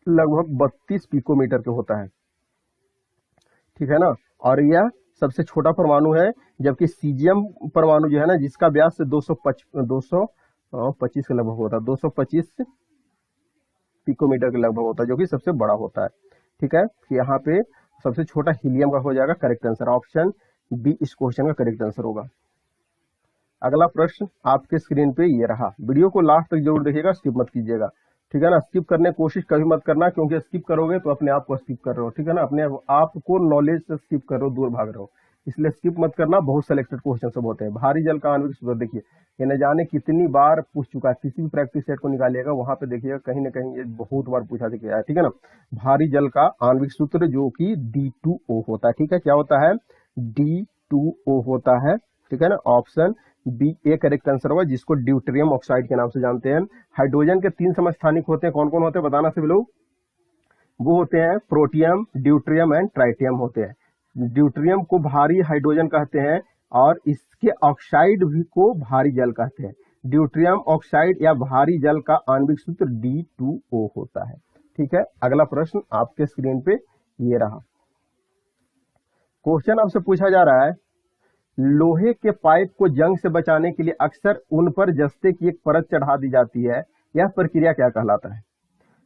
लगभग 32 पिकोमीटर के होता है, ठीक है ना। और यह सबसे छोटा परमाणु है, जबकि सीजियम परमाणु जो है ना जिसका व्यास 225 के लगभग होता है, 225 पिकोमीटर के लगभग होता है, जो कि सबसे बड़ा होता है, ठीक है। यहाँ पे सबसे छोटा हीलियम का हो जाएगा करेक्ट आंसर। ऑप्शन बी इस क्वेश्चन का करेक्ट आंसर होगा। अगला प्रश्न आपके स्क्रीन पे ये रहा। वीडियो को लास्ट तक जरूर देखिएगा, स्किप मत कीजिएगा, ठीक है ना। स्किप करने की कोशिश कभी मत करना, क्योंकि स्किप करोगे तो अपने आप को स्किप कर रहे हो, ठीक है ना। अपने आप को नॉलेज से स्किप कर रहे हो, दूर भाग रहे हो, इसलिए स्किप मत करना। बहुत सिलेक्टेड क्वेश्चन सब होते हैं। भारी जल का आणविक सूत्र देखिए, ये न जाने कितनी बार पूछ चुका है। किसी भी प्रैक्टिस सेट को निकालिएगा वहां पे देखिएगा कहीं ना कहीं ये बहुत बार पूछा गया है, ठीक है ना। भारी जल का आणविक सूत्र जो कि D2O होता है, ठीक है। क्या होता है? D2O होता है, ठीक है ना। Option B A correct answer होगा, जिसको ड्यूटेरियम ऑक्साइड के नाम से जानते हैं। हाइड्रोजन के 3 समस्थानिक होते हैं, कौन कौन होते हैं बताना सभी लोग। वो होते हैं प्रोटियम, ड्यूटेरियम एंड ट्राइटियम होते हैं। ड्यूटेरियम को भारी हाइड्रोजन कहते हैं और इसके ऑक्साइड भी को भारी जल कहते हैं। ड्यूटेरियम ऑक्साइड या भारी जल का आणविक सूत्र D2O होता है, ठीक है। अगला प्रश्न आपके स्क्रीन पे ये रहा। क्वेश्चन आपसे पूछा जा रहा है, लोहे के पाइप को जंग से बचाने के लिए अक्सर उन पर जस्ते की एक परत चढ़ा दी जाती है, यह प्रक्रिया क्या कहलाता है?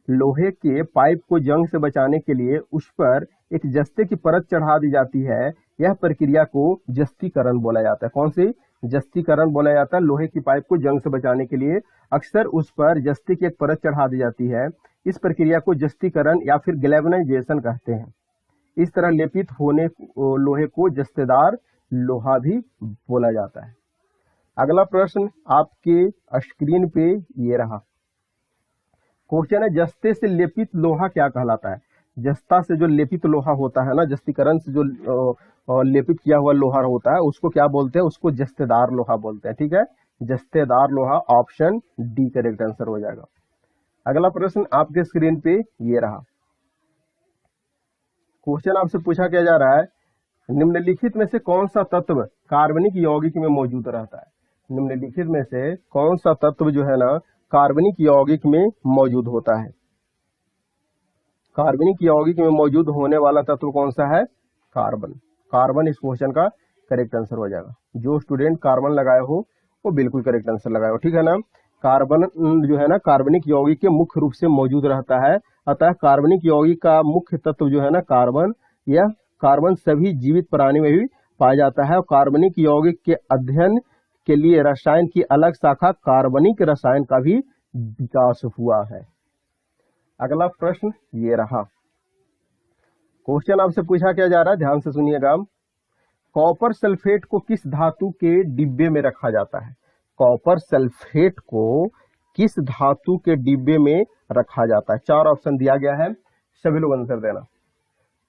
लोहे के पाइप को जंग से बचाने के लिए उस पर एक जस्ते की परत चढ़ा दी जाती है, यह प्रक्रिया को जस्तीकरण बोला जाता है। कौन सी? जस्तीकरण बोला जाता है। लोहे की पाइप को जंग से बचाने के लिए अक्सर उस पर जस्ते की एक परत चढ़ा दी जाती है, इस प्रक्रिया को जस्तीकरण या फिर गैल्वेनाइजेशन कहते हैं। इस तरह लेपित होने लोहे को जस्तेदार लोहा भी बोला जाता है। अगला प्रश्न आपके स्क्रीन पे ये रहा। क्वेश्चन है, जस्ते से लेपित लोहा क्या कहलाता है? जस्ता से जो लेपित लोहा होता है ना, जस्तीकरण से जो लेपित किया हुआ लोहा होता है उसको क्या बोलते हैं? उसको जस्तेदार लोहा बोलते हैं, ठीक है। जस्तेदार लोहा, ऑप्शन डी करेक्ट आंसर हो जाएगा। अगला प्रश्न आपके स्क्रीन पे ये रहा। क्वेश्चन आपसे पूछा क्या जा रहा है, निम्नलिखित में से कौन सा तत्व कार्बनिक यौगिक में मौजूद रहता है? निम्नलिखित में से कौन सा तत्व जो है ना कार्बनिक यौगिक में मौजूद होता है? कार्बनिक यौगिक में मौजूद होने वाला तत्व कौन सा है? कार्बन। कार्बन इस क्वेश्चन का करेक्ट आंसर हो जाएगा। जो स्टूडेंट कार्बन लगाए हो वो बिल्कुल करेक्ट आंसर लगाए हो, ठीक है ना। कार्बन जो है ना कार्बनिक यौगिक के मुख्य रूप से मौजूद रहता है, अतः कार्बनिक यौगिक का मुख्य तत्व जो है ना कार्बन, यह कार्बन सभी जीवित प्राणी में भी पाया जाता है। और कार्बनिक यौगिक के अध्ययन के लिए रसायन की अलग शाखा कार्बनिक रसायन का भी विकास हुआ है। अगला प्रश्न ये रहा। क्वेश्चन आपसे पूछा क्या जा रहा है, ध्यान से सुनिएगा। कॉपर सल्फेट को किस धातु के डिब्बे में रखा जाता है? कॉपर सल्फेट को किस धातु के डिब्बे में रखा जाता है? 4 ऑप्शन दिया गया है, सभी लोग आंसर देना।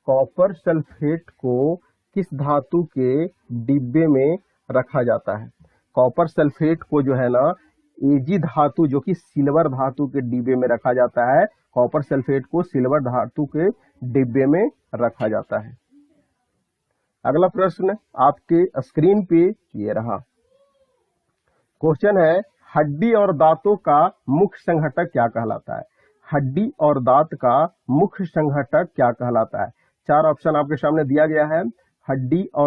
कॉपर सल्फेट को किस धातु के डिब्बे में रखा जाता है? कॉपर सल्फेट को जो है ना एजी धातु जो कि सिल्वर धातु के डिब्बे में रखा जाता है। कॉपर सल्फेट को सिल्वर धातु के डिब्बे में रखा जाता है। अगला प्रश्न आपके स्क्रीन पे ये रहा। क्वेश्चन है, हड्डी और दांतों का मुख्य संघटक क्या कहलाता है? हड्डी और दांत का मुख्य संघटक क्या कहलाता है? 4 ऑप्शन आपके सामने दिया गया है। हड्डियों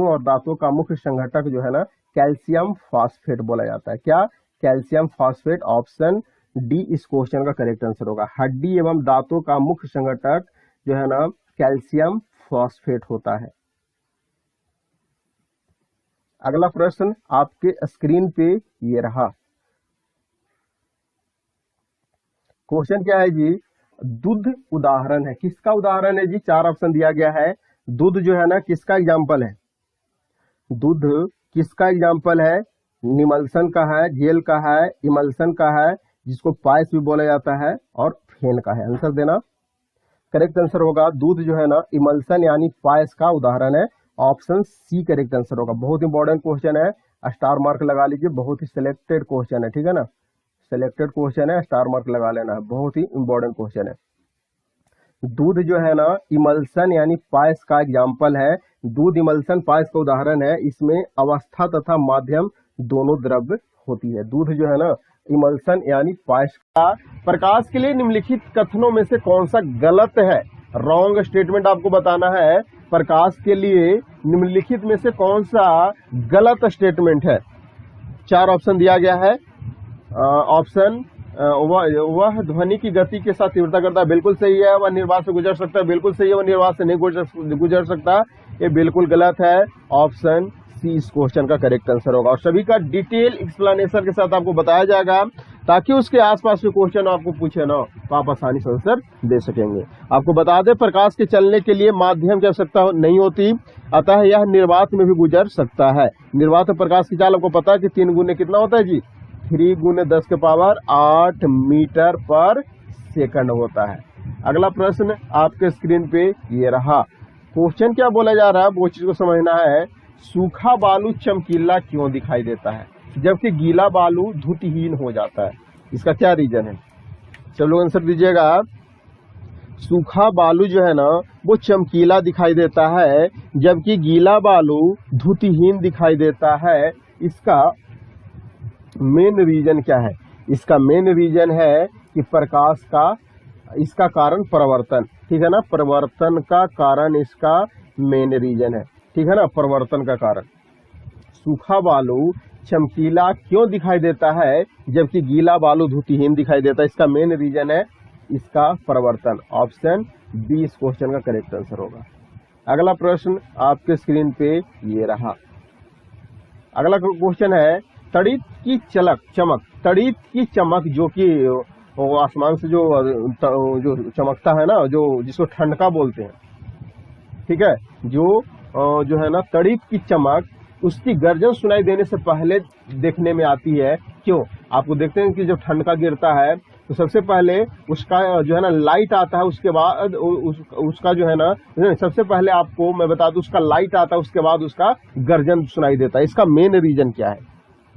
और दांतों का मुख्य संघटक जो है ना कैल्शियम फॉस्फेट बोला जाता है। क्या? Calcium phosphate. ऑप्शन डी इस क्वेश्चन का करेक्ट आंसर होगा। हड्डी एवं दांतों का मुख्य संघटक जो है ना कैल्शियम फॉस्फेट होता है। अगला प्रश्न आपके स्क्रीन पे ये रहा। क्वेश्चन क्या है जी? दूध उदाहरण है, किसका उदाहरण है जी? 4 ऑप्शन दिया गया है। दूध जो है ना किसका एग्जाम्पल है? दूध किसका एग्जाम्पल है? निमल्सन का है, जेल का है, इमल्सन का है, जिसको पायस भी बोला जाता है, और फेन का है। आंसर देना। करेक्ट आंसर होगा दूध जो है ना इमल्सन यानी पायस का उदाहरण है। ऑप्शन सी करेक्ट आंसर होगा। बहुत इंपॉर्टेंट क्वेश्चन है, स्टार मार्क लगा लीजिए। बहुत ही सिलेक्टेड क्वेश्चन है, ठीक है ना। सिलेक्टेड क्वेश्चन है, स्टार मार्क लगा लेना है। बहुत ही इंपॉर्टेंट क्वेश्चन है। दूध जो है ना इमल्सन यानी पायस का एग्जाम्पल है। दूध इमल्सन पायस का उदाहरण है। इसमें अवस्था तथा माध्यम दोनों द्रव्य होती है। दूध जो है ना इमल्सन यानी पायस का। प्रकाश के लिए निम्नलिखित कथनों में से कौन सा गलत है? रॉन्ग स्टेटमेंट आपको बताना है। प्रकाश के लिए निम्नलिखित में से कौन सा गलत स्टेटमेंट है? 4 ऑप्शन दिया गया है। ऑप्शन वह ध्वनि की गति के साथ तीव्रता करता है, बिल्कुल सही है। वह निर्वात से गुजर सकता है, बिल्कुल सही है। वह निर्वात से नहीं गुजर सकता, ये बिल्कुल गलत है। ऑप्शन सी इस क्वेश्चन का करेक्ट आंसर होगा। और सभी का डिटेल एक्सप्लेनेशन के साथ आपको बताया जाएगा, ताकि उसके आसपास के क्वेश्चन आपको पूछे ना तो आप आसानी से आंसर दे सकेंगे। आपको बता दें, प्रकाश के चलने के लिए माध्यम की आवश्यकता नहीं होती, अतः यह निर्वात में भी गुजर सकता है। निर्वात में प्रकाश की चाल आपको पता है कि 3 गुने कितना होता है जी? 3 × 10⁸ मीटर पर सेकंड होता है। अगला प्रश्न आपके स्क्रीन पे ये रहा। क्वेश्चन क्या बोला जा रहा है वो चीज को समझना है। सूखा बालू चमकीला क्यों दिखाई देता है जबकि गीला बालू धुतहीन हो जाता है? इसका क्या रीजन है? सब लोग आंसर दीजिएगा। सूखा बालू जो है ना वो चमकीला दिखाई देता है, जबकि गीला बालू धुतहीन दिखाई देता है। इसका मेन रीजन क्या है? इसका मेन रीजन है कि प्रकाश का, इसका कारण परिवर्तन, ठीक है ना। परिवर्तन का कारण इसका मेन रीजन है, ठीक है ना। परिवर्तन का कारण। सूखा बालू चमकीला क्यों दिखाई देता है जबकि गीला बालू धुतहीन दिखाई देता है? इसका मेन रीजन है इसका परिवर्तन। ऑप्शन बी इस क्वेश्चन का करेक्ट आंसर होगा। अगला प्रश्न आपके स्क्रीन पे ये रहा। अगला क्वेश्चन है, तड़ित की चमक। तड़ित की चमक जो कि आसमान से जो चमकता है ना, जो जिसको ठंडका बोलते हैं, ठीक है। जो है ना तड़ित की चमक उसकी गर्जन सुनाई देने से पहले देखने में आती है। क्यों? आपको देखते हैं कि जब ठंडका गिरता है तो सबसे पहले उसका जो है ना लाइट आता है, उसके बाद उसका जो है ना सबसे पहले आपको मैं बता दूं उसका लाइट आता है, उसके बाद उसका गर्जन सुनाई देता है। इसका मेन रीजन क्या है?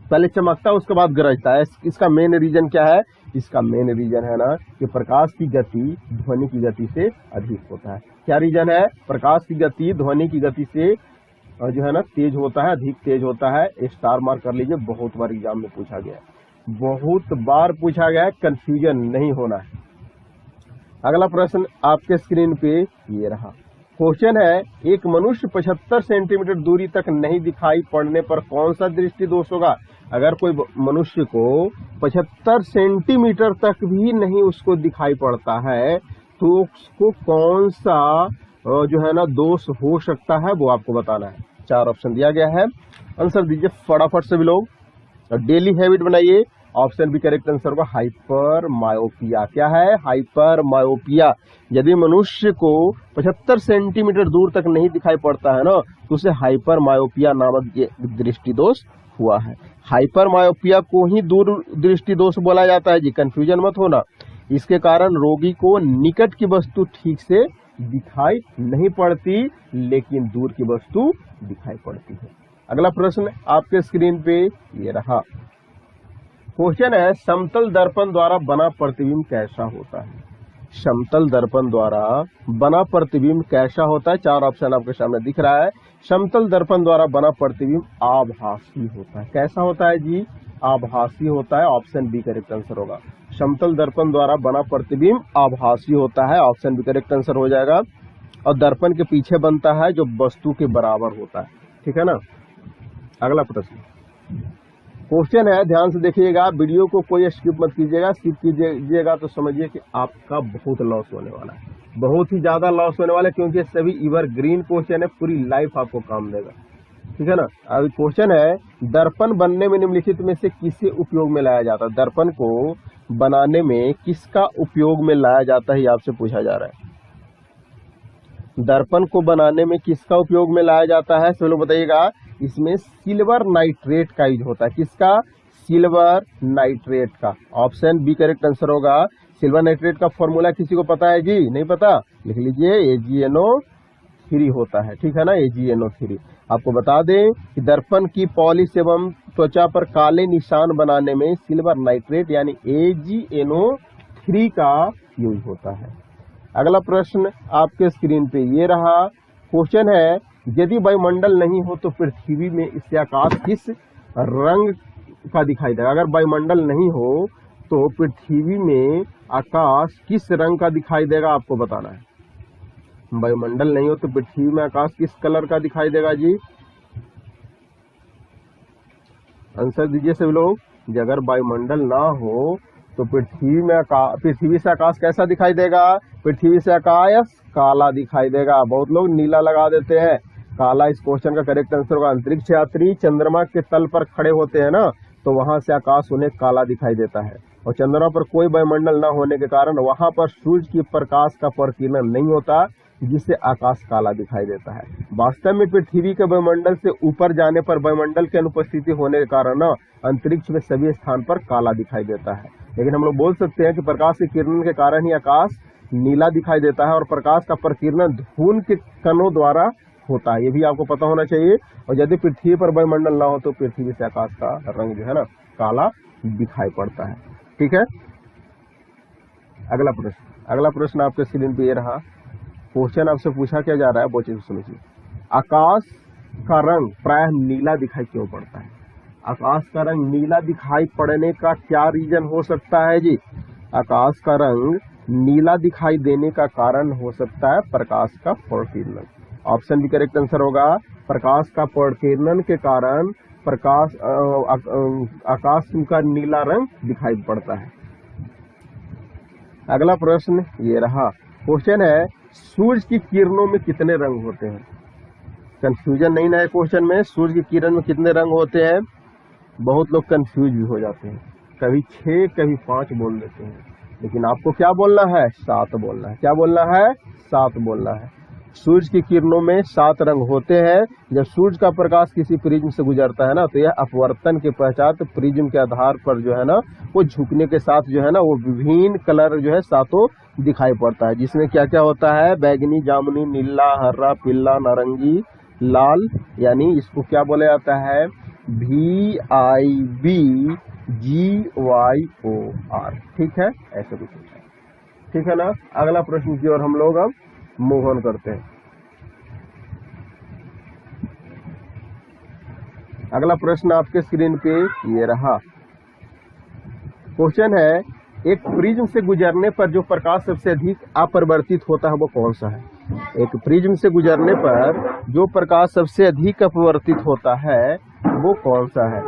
पहले चमकता है उसके बाद गरजता है। इसका मेन रीजन क्या है? इसका मेन रीजन है ना कि प्रकाश की गति ध्वनि की गति से अधिक होता है। क्या रीजन है? प्रकाश की गति ध्वनि की गति से जो है ना तेज होता है, अधिक तेज होता है। स्टार मार्क कर लीजिए, बहुत बार एग्जाम में पूछा गया है, बहुत बार पूछा गया है, कंफ्यूजन नहीं होना है। अगला प्रश्न आपके स्क्रीन पे ये रहा। क्वेश्चन है, एक मनुष्य 75 सेंटीमीटर दूरी तक नहीं दिखाई पड़ने पर कौन सा दृष्टि दोष होगा। अगर कोई मनुष्य को 75 सेंटीमीटर तक भी नहीं उसको दिखाई पड़ता है तो उसको कौन सा जो है ना दोष हो सकता है वो आपको बताना है। 4 ऑप्शन दिया गया है, आंसर दीजिए फटाफट से भी लोग। डेली हैबिट बनाइए। ऑप्शन बी करेक्ट आंसर होगा हाइपर मायोपिया। क्या है? Hyper myopia. यदि मनुष्य को 75 सेंटीमीटर दूर तक नहीं दिखाई पड़ता है ना तो उसे हाइपर मायोपिया नामक दृष्टि दोष हुआ है। हाइपर मायोपिया को ही दूर दृष्टि दोष बोला जाता है जी, कंफ्यूजन मत होना। इसके कारण रोगी को निकट की वस्तु ठीक से दिखाई नहीं पड़ती लेकिन दूर की वस्तु दिखाई पड़ती है। अगला प्रश्न आपके स्क्रीन पे ये रहा। क्वेश्चन है, समतल दर्पण द्वारा बना प्रतिबिंब कैसा होता है। समतल दर्पण द्वारा बना प्रतिबिंब कैसा होता है? 4 ऑप्शन आपके सामने दिख रहा है। समतल दर्पण द्वारा बना प्रतिबिंब आभासी होता है। कैसा होता है जी? आभासी होता है। ऑप्शन बी करेक्ट आंसर होगा। समतल दर्पण द्वारा बना प्रतिबिंब आभासी होता है। ऑप्शन बी करेक्ट आंसर हो जाएगा। और दर्पण के पीछे बनता है जो वस्तु के बराबर होता है। ठीक है ना। अगला प्रश्न क्वेश्चन है, ध्यान से देखिएगा, वीडियो को कोई स्किप मत कीजिएगा। स्किप कीजिएगा तो समझिए कि आपका बहुत लॉस होने वाला है, बहुत ही ज्यादा लॉस होने वाला है, क्योंकि सभी एवरग्रीन क्वेश्चन है, पूरी लाइफ आपको काम देगा। ठीक है ना। अभी क्वेश्चन है, दर्पण बनने में निम्नलिखित में से किसे उपयोग में लाया जाता है। दर्पण को बनाने में किसका उपयोग में लाया जाता है, ये आपसे पूछा जा रहा है। दर्पण को बनाने में किसका उपयोग में लाया जाता है, सब लोग बताइएगा। इसमें सिल्वर नाइट्रेट का यूज होता है। किसका? सिल्वर नाइट्रेट का। ऑप्शन बी करेक्ट आंसर होगा। सिल्वर नाइट्रेट का फॉर्मूला किसी को पता है जी? नहीं पता? लिख लीजिए, AgNO3 होता है। ठीक है ना, AgNO3। आपको बता दें कि दर्पण की पॉलिश एवं त्वचा पर काले निशान बनाने में सिल्वर नाइट्रेट यानी AgNO3 का यूज होता है। अगला प्रश्न आपके स्क्रीन पे ये रहा। क्वेश्चन है, यदि वायुमंडल नहीं हो तो पृथ्वी में इससे आकाश किस रंग का दिखाई देगा। अगर वायुमंडल नहीं हो तो पृथ्वी में आकाश किस रंग का दिखाई देगा, आपको बताना है। वायुमंडल नहीं हो तो पृथ्वी में आकाश किस कलर का दिखाई देगा जी? आंसर दीजिए सभी लोग। अगर वायुमंडल ना हो तो पृथ्वी से आकाश कैसा दिखाई देगा? पृथ्वी से आकाश काला दिखाई देगा। बहुत लोग नीला लगा देते हैं, काला इस क्वेश्चन का करेक्ट आंसर होगा। अंतरिक्ष यात्री चंद्रमा के तल पर खड़े होते हैं ना तो वहां से आकाश उन्हें काला दिखाई देता है, और चंद्रमा पर कोई वायुमंडल न होने के कारण वहां पर सूर्य की प्रकाश का प्रकीर्णन नहीं होता, जिससे आकाश काला दिखाई देता है। वास्तव में पृथ्वी के वायुमंडल से ऊपर जाने पर वायुमंडल की अनुपस्थिति होने के कारण अंतरिक्ष में सभी स्थान पर काला दिखाई देता है। लेकिन हम लोग बोल सकते हैं कि प्रकाश के किरण के कारण ही आकाश नीला दिखाई देता है, और प्रकाश का प्रकीर्णन धूल के कणों द्वारा होता है। ये भी आपको पता होना चाहिए। और यदि पृथ्वी पर वायुमंडल ना हो तो पृथ्वी से आकाश का रंग जो है ना काला दिखाई पड़ता है। ठीक है। अगला प्रश्न आपके स्क्रीन पे ये रहा। क्वेश्चन आपसे पूछा क्या जा रहा है वो चीज सुनिए। आकाश का रंग प्रायः नीला दिखाई क्यों पड़ता है? आकाश का रंग नीला दिखाई पड़ने का क्या रीजन हो सकता है जी? आकाश का रंग नीला दिखाई देने का कारण हो सकता है प्रकाश का प्रकीर्णन। ऑप्शन भी करेक्ट आंसर होगा। प्रकाश का प्रकीर्णन के कारण आकाश का नीला रंग दिखाई पड़ता है। अगला प्रश्न ये रहा। क्वेश्चन है, सूर्य की किरणों में कितने रंग होते हैं? कंफ्यूजन नहीं ना है क्वेश्चन में। सूर्य की किरण में कितने रंग होते हैं? बहुत लोग कंफ्यूज भी हो जाते हैं, कभी 6 कभी 5 बोल देते हैं, लेकिन आपको क्या बोलना है? 7 बोलना है। क्या बोलना है? 7 बोलना है। सूर्य की किरणों में 7 रंग होते हैं। जब सूर्य का प्रकाश किसी प्रिज्म से गुजरता है ना तो यह अपवर्तन के पश्चात प्रिज्म के आधार पर जो है ना वो झुकने के साथ जो है ना वो विभिन्न कलर जो है 7 दिखाई पड़ता है, जिसमें क्या क्या होता है? बैगनी, जामुनी, नीला, हरा, पीला, नारंगी, लाल, यानी इसको क्या बोला जाता है? VIBGYOR। ठीक है, ऐसे कुछ है। ठीक है ना। अगला प्रश्न की ओर हम लोग अब मूव ऑन करते हैं। अगला प्रश्न आपके स्क्रीन पे ये रहा। क्वेश्चन है, एक प्रिज्म से गुजरने पर जो प्रकाश सबसे अधिक अपरिवर्तित होता है वो कौन सा है? एक प्रिज्म से गुजरने पर जो प्रकाश सबसे अधिक अपवर्तित होता है वो कौन सा है?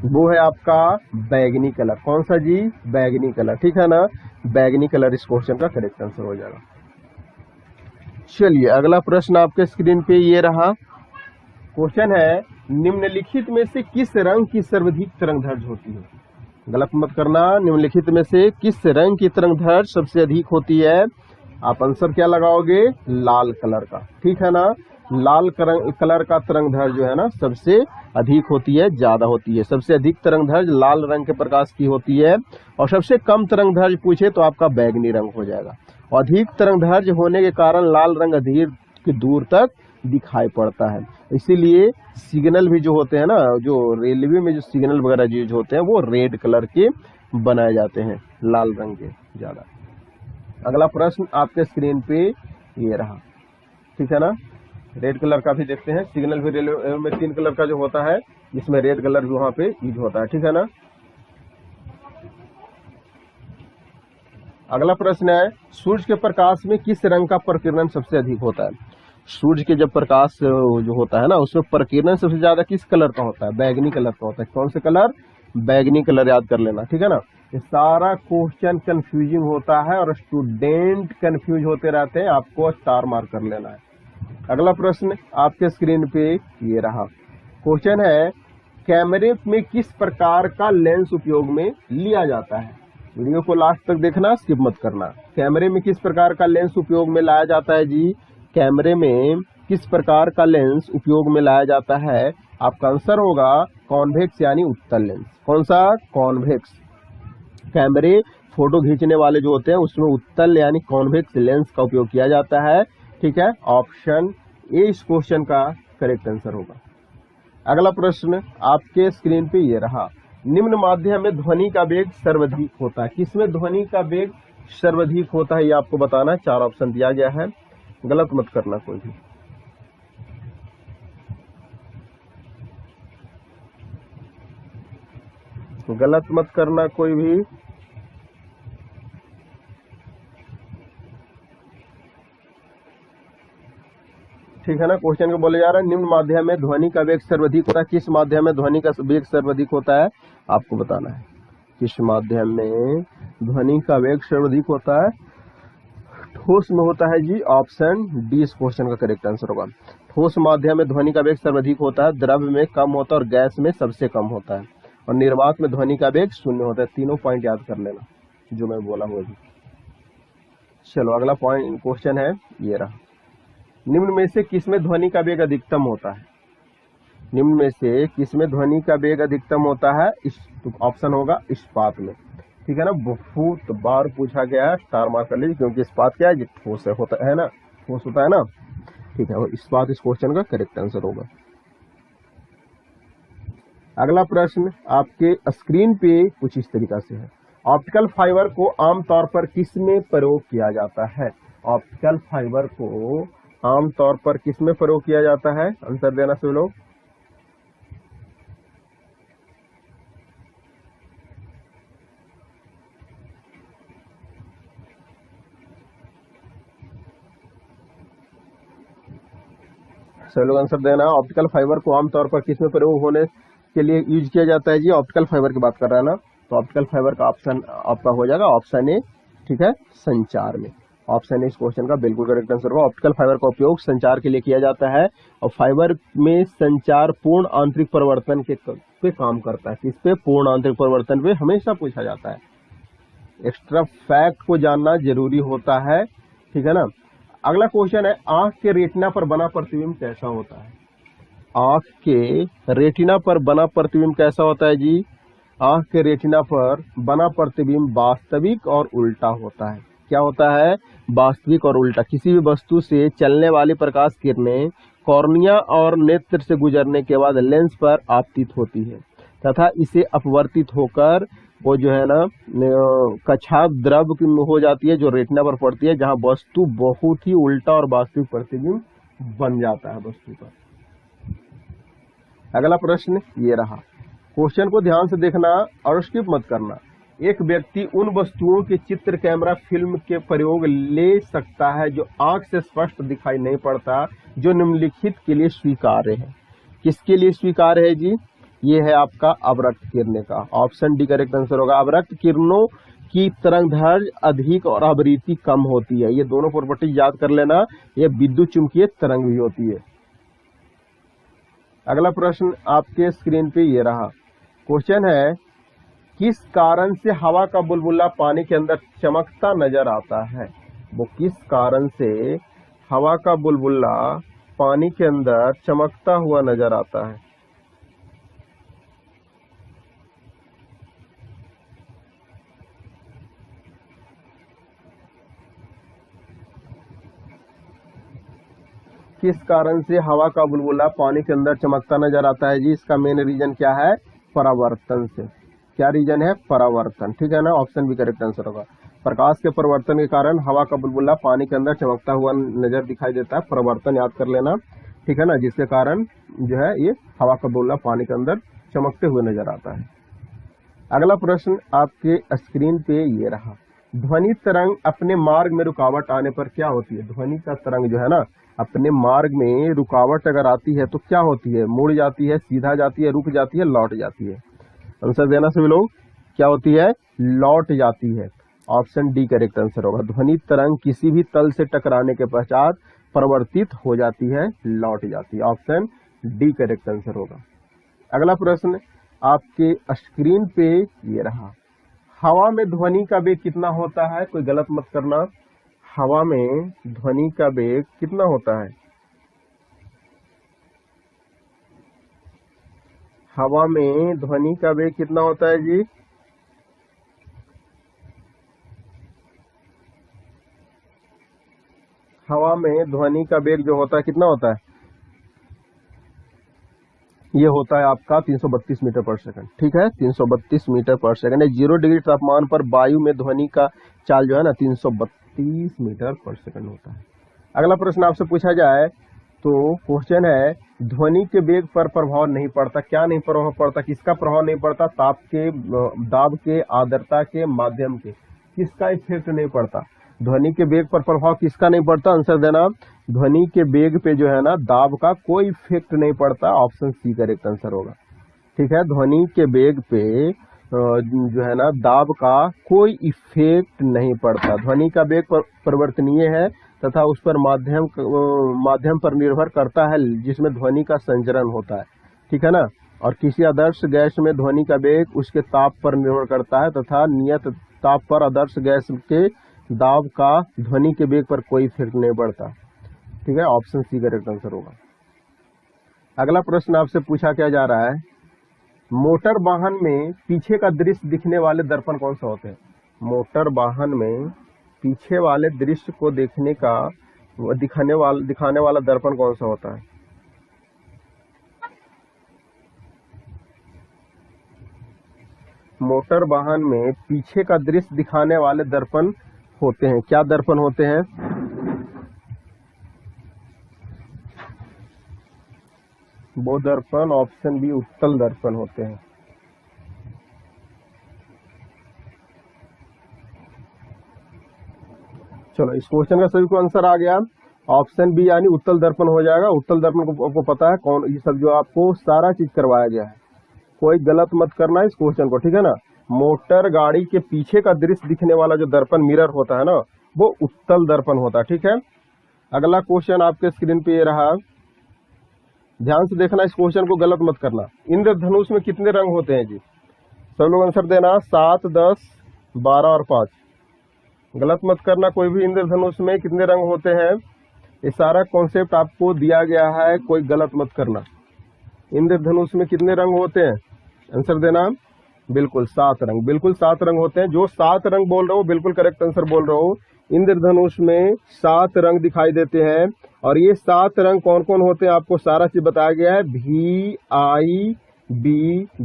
वो है आपका बैगनी कलर। कौन सा जी? बैगनी कलर, ठीक है ना। बैगनी कलर इस क्वेश्चन का करेक्ट आंसर हो जाएगा। चलिए अगला प्रश्न आपके स्क्रीन पे ये रहा। क्वेश्चन है, निम्नलिखित में से किस रंग की सर्वाधिक तरंगदैर्घ्य होती है? गलत मत करना। निम्नलिखित में से किस रंग की तरंगदैर्घ्य सबसे अधिक होती है? आप आंसर क्या लगाओगे? लाल कलर का, ठीक है ना। लाल कलर का तरंगदैर्घ्य जो है ना सबसे अधिक होती है, ज्यादा होती है। सबसे अधिक तरंगदैर्घ्य लाल रंग के प्रकाश की होती है और सबसे कम तरंगदैर्घ्य पूछे तो आपका बैगनी रंग हो जाएगा। अधिक तरंगदैर्घ्य होने के कारण लाल रंग अधिक दूर तक दिखाई पड़ता है। इसीलिए सिग्नल भी जो होते हैं ना, जो रेलवे में जो सिग्नल वगैरह यूज होते हैं वो रेड कलर के बनाए जाते हैं, लाल रंग के ज्यादा। अगला प्रश्न आपके स्क्रीन पे ये रहा, ठीक है ना। रेड कलर का भी देखते हैं। सिग्नल भी रेलवे में 3 कलर का जो होता है, जिसमें रेड कलर भी वहां पे यूज होता है, ठीक है ना। अगला प्रश्न है, सूर्य के प्रकाश में किस रंग का प्रकीर्णन सबसे अधिक होता है? सूर्य के जब प्रकाश जो होता है ना उसमें प्रकीर्णन सबसे ज्यादा किस कलर का होता है? बैगनी कलर का होता है। कौन से कलर? बैगनी कलर, याद कर लेना, ठीक है ना। ये सारा क्वेश्चन कंफ्यूजिंग होता है और स्टूडेंट कंफ्यूज होते रहते हैं, आपको स्टार मार्क कर लेना है। अगला प्रश्न आपके स्क्रीन पे ये रहा। क्वेश्चन है, कैमरे में किस प्रकार का लेंस उपयोग में लिया जाता है? वीडियो को लास्ट तक देखना, स्किप मत करना। कैमरे में किस प्रकार का लेंस उपयोग में लाया जाता है जी? कैमरे में किस प्रकार का लेंस उपयोग में लाया जाता है? आपका आंसर होगा कॉन्वेक्स यानी उत्तल लेंस। कौन सा? कॉन्वेक्स। कैमरे फोटो खींचने वाले जो होते हैं उसमें उत्तल यानी कॉन्वेक्स लेंस का उपयोग किया जाता है, ठीक है। ऑप्शन ए इस क्वेश्चन का करेक्ट आंसर होगा। अगला प्रश्न आपके स्क्रीन पे ये रहा। निम्न माध्यम में ध्वनि का वेग सर्वाधिक होता है। किसमें ध्वनि का वेग सर्वाधिक होता है ये आपको बताना है। 4 ऑप्शन दिया गया है, गलत मत करना कोई भी। गलत मत करना कोई भी। ठीक है ना। क्वेश्चन को बोले जा रहा है, निम्न माध्यम में ध्वनि का वेग सर्वाधिक होता है। किस माध्यम में ध्वनि का वेग सर्वाधिक होता है आपको बताना है। किस माध्यम में ध्वनि का वेग सर्वाधिक होता है? ठोस में होता है जी। ऑप्शन डी इस क्वेश्चन का करेक्ट आंसर होगा। ठोस माध्यम में ध्वनि का वेग सर्वाधिक होता है, द्रव्य में कम होता है और गैस में सबसे कम होता है, और निर्वात में ध्वनि का वेग 0 होता है। तीनों पॉइंट याद कर लेना जो मैं बोला हूँ अभी। चलो अगला पॉइंट क्वेश्चन है ये रहा। निम्न में से किसमें ध्वनि का वेग अधिकतम होता है? निम्न में से किसमें ध्वनि का वेग अधिकतम होता है? तो ऑप्शन होगा इस्पात में, ठीक है ना। बहुत बार पूछा गया है, स्टार मार्क कर लीजिए, क्योंकि इस्पात क्या है? ठोस होता है ना, ठोस होता है ना, ठीक है। और इस्पात इस क्वेश्चन का करेक्ट आंसर होगा। अगला प्रश्न आपके स्क्रीन पे कुछ इस तरीका से है। ऑप्टिकल फाइबर को आमतौर पर किसमें प्रयोग किया जाता है? ऑप्टिकल फाइबर को आमतौर पर किसमें प्रयोग किया जाता है? आंसर देना सभी लोग। सभी लोग आंसर देना। ऑप्टिकल फाइबर को आमतौर पर किसमें प्रयोग होने के लिए यूज किया जाता है जी? ऑप्टिकल फाइबर की बात कर रहा है ना, तो ऑप्टिकल फाइबर का ऑप्शन आपका हो जाएगा ऑप्शन ए, ठीक है, संचार में। ऑप्शन ए इस क्वेश्चन का बिल्कुल करेक्ट आंसर होगा। ऑप्टिकल फाइबर का उपयोग संचार के लिए किया जाता है और फाइबर में संचार पूर्ण आंतरिक परिवर्तन के पे काम करता है। किस पे? पूर्ण आंतरिक परिवर्तन पे हमेशा पूछा जाता है। एक्स्ट्रा फैक्ट को जानना जरूरी होता है, ठीक है ना। अगला क्वेश्चन है, आंख के रेटिना पर बना प्रतिबिंब कैसा होता है? आंख के रेटिना पर बना प्रतिबिंब कैसा होता है जी? आंख के रेटिना पर बना प्रतिबिंब वास्तविक और उल्टा होता है। क्या होता है? वास्तविक और उल्टा। किसी भी वस्तु से चलने वाली प्रकाश किरणें कॉर्निया और नेत्र से गुजरने के बाद लेंस पर आपतित होती है तथा इसे अपवर्तित होकर वो जो है ना कछाप द्रव हो जाती है, जो रेटिना पर पड़ती है, जहां वस्तु बहुत ही उल्टा और वास्तविक प्रतिबिंब बन जाता है वस्तु पर। अगला प्रश्न ये रहा। क्वेश्चन को ध्यान से देखना और स्किप मत करना। एक व्यक्ति उन वस्तुओं के चित्र कैमरा फिल्म के प्रयोग ले सकता है जो आंख से स्पष्ट दिखाई नहीं पड़ता, जो निम्नलिखित के लिए स्वीकार्य है। किसके लिए स्वीकार्य है जी? ये है आपका अवरक्त किरणें का। ऑप्शन डी करेक्ट आंसर होगा। अवरक्त किरणों की तरंगदैर्घ्य अधिक और आवृत्ति कम होती है। ये दोनों प्रॉपर्टी याद कर लेना। ये विद्युत चुंबकीय तरंग भी होती है। अगला प्रश्न आपके स्क्रीन पे ये रहा। क्वेश्चन है, किस कारण से हवा का बुलबुला पानी के अंदर चमकता नजर आता है? वो किस कारण से हवा का बुलबुला पानी के अंदर चमकता हुआ नजर आता है? किस कारण से हवा का बुलबुला पानी के अंदर चमकता नजर आता है जी? इसका मेन रीजन क्या है? परावर्तन से। क्या रीजन है? परावर्तन। ठीक है ना, ऑप्शन भी करेक्ट आंसर होगा। प्रकाश के परिवर्तन के कारण हवा का बुलबुला पानी के अंदर चमकता हुआ नजर दिखाई देता है। परावर्तन याद कर लेना, ठीक है ना, जिसके कारण जो है ये हवा का बुलबुला पानी के अंदर चमकते हुए नजर आता है। अगला प्रश्न आपके स्क्रीन पे ये रहा। ध्वनि तरंग अपने मार्ग में रुकावट आने पर क्या होती है? ध्वनि का तरंग जो है ना, अपने मार्ग में रुकावट अगर आती है तो क्या होती है? मुड़ जाती है, सीधा जाती है, रुक जाती है, लौट जाती है। आंसर देना सभी लोग। क्या होती है? लौट जाती है। ऑप्शन डी करेक्ट आंसर होगा। ध्वनि तरंग किसी भी तल से टकराने के पश्चात परिवर्तित हो जाती है, लौट जाती है। ऑप्शन डी करेक्ट आंसर होगा। अगला प्रश्न आपके स्क्रीन पे ये रहा। हवा में ध्वनि का वेग कितना होता है? कोई गलत मत करना। हवा में ध्वनि का वेग कितना होता है? हवा में ध्वनि का वेग कितना होता है जी? हवा में ध्वनि का वेग जो होता है कितना होता है? ये होता है आपका 332 मीटर पर सेकंड। ठीक है, 332 मीटर पर सेकंड। 0 डिग्री तापमान पर वायु में ध्वनि का चाल जो है ना 332 मीटर पर सेकंड होता है। अगला प्रश्न आपसे पूछा जाए तो क्वेश्चन है, ध्वनि के वेग पर प्रभाव नहीं पड़ता। क्या नहीं प्रभाव पड़ता? किसका प्रभाव नहीं पड़ता? ताप के, दाब के, आर्द्रता के, माध्यम के। किसका इफेक्ट नहीं पड़ता? ध्वनि के वेग पर प्रभाव किसका नहीं पड़ता? आंसर देना। ध्वनि के वेग पे जो है ना दाब का कोई इफेक्ट नहीं पड़ता। ऑप्शन सी करेक्ट आंसर होगा। ठीक है, ध्वनि के वेग पे जो है ना दाब का कोई इफेक्ट नहीं पड़ता। ध्वनि का वेग परिवर्तनीय है तथा उस पर माध्यम पर निर्भर करता है जिसमें ध्वनि का संचरण होता है। ठीक है ना, और किसी आदर्श गैस में ध्वनि का वेग उसके ताप पर निर्भर करता है तथा नियत ताप पर आदर्श गैस के दाब का ध्वनि के वेग पर कोई इफेक्ट नहीं पड़ता। ठीक है, ऑप्शन सी करेक्ट आंसर होगा। अगला प्रश्न आपसे पूछा क्या जा रहा है, मोटर वाहन में पीछे का दृश्य दिखने वाले दर्पण कौन सा होते हैं? मोटर वाहन में पीछे वाले दृश्य को दिखाने वाला दर्पण कौन सा होता है? मोटर वाहन में पीछे का दृश्य दिखाने वाले दर्पण होते हैं। क्या दर्पण होते हैं? वो दर्पण ऑप्शन बी उत्तल दर्पण होते हैं। चलो, इस क्वेश्चन का सभी को आंसर आ गया। ऑप्शन बी यानी उत्तल दर्पण हो जाएगा। उत्तल दर्पण को आपको पता है कौन, ये सब जो आपको सारा चीज करवाया गया है। कोई गलत मत करना इस क्वेश्चन को, ठीक है ना। मोटर गाड़ी के पीछे का दृश्य दिखने वाला जो दर्पण मिरर होता है ना, वो उत्तल दर्पण होता है। ठीक है, अगला क्वेश्चन आपके स्क्रीन पे ये रहा। ध्यान से देखना, इस क्वेश्चन को गलत मत करना। इंद्रधनुष में कितने रंग होते हैं जी? सब लोग आंसर देना। 7, 10, 12 और 5। गलत मत करना। कोई भी इंद्रधनुष में कितने रंग होते हैं, ये सारा कॉन्सेप्ट आपको दिया गया है, कोई गलत मत करना। इंद्रधनुष में कितने रंग होते हैं? आंसर देना। बिल्कुल 7 रंग, बिल्कुल 7 रंग होते हैं। जो 7 रंग बोल रहे हो बिल्कुल करेक्ट आंसर बोल रहे हो। इंद्रधनुष में 7 रंग दिखाई देते हैं और ये 7 रंग कौन कौन होते हैं आपको सारा चीज बताया गया है।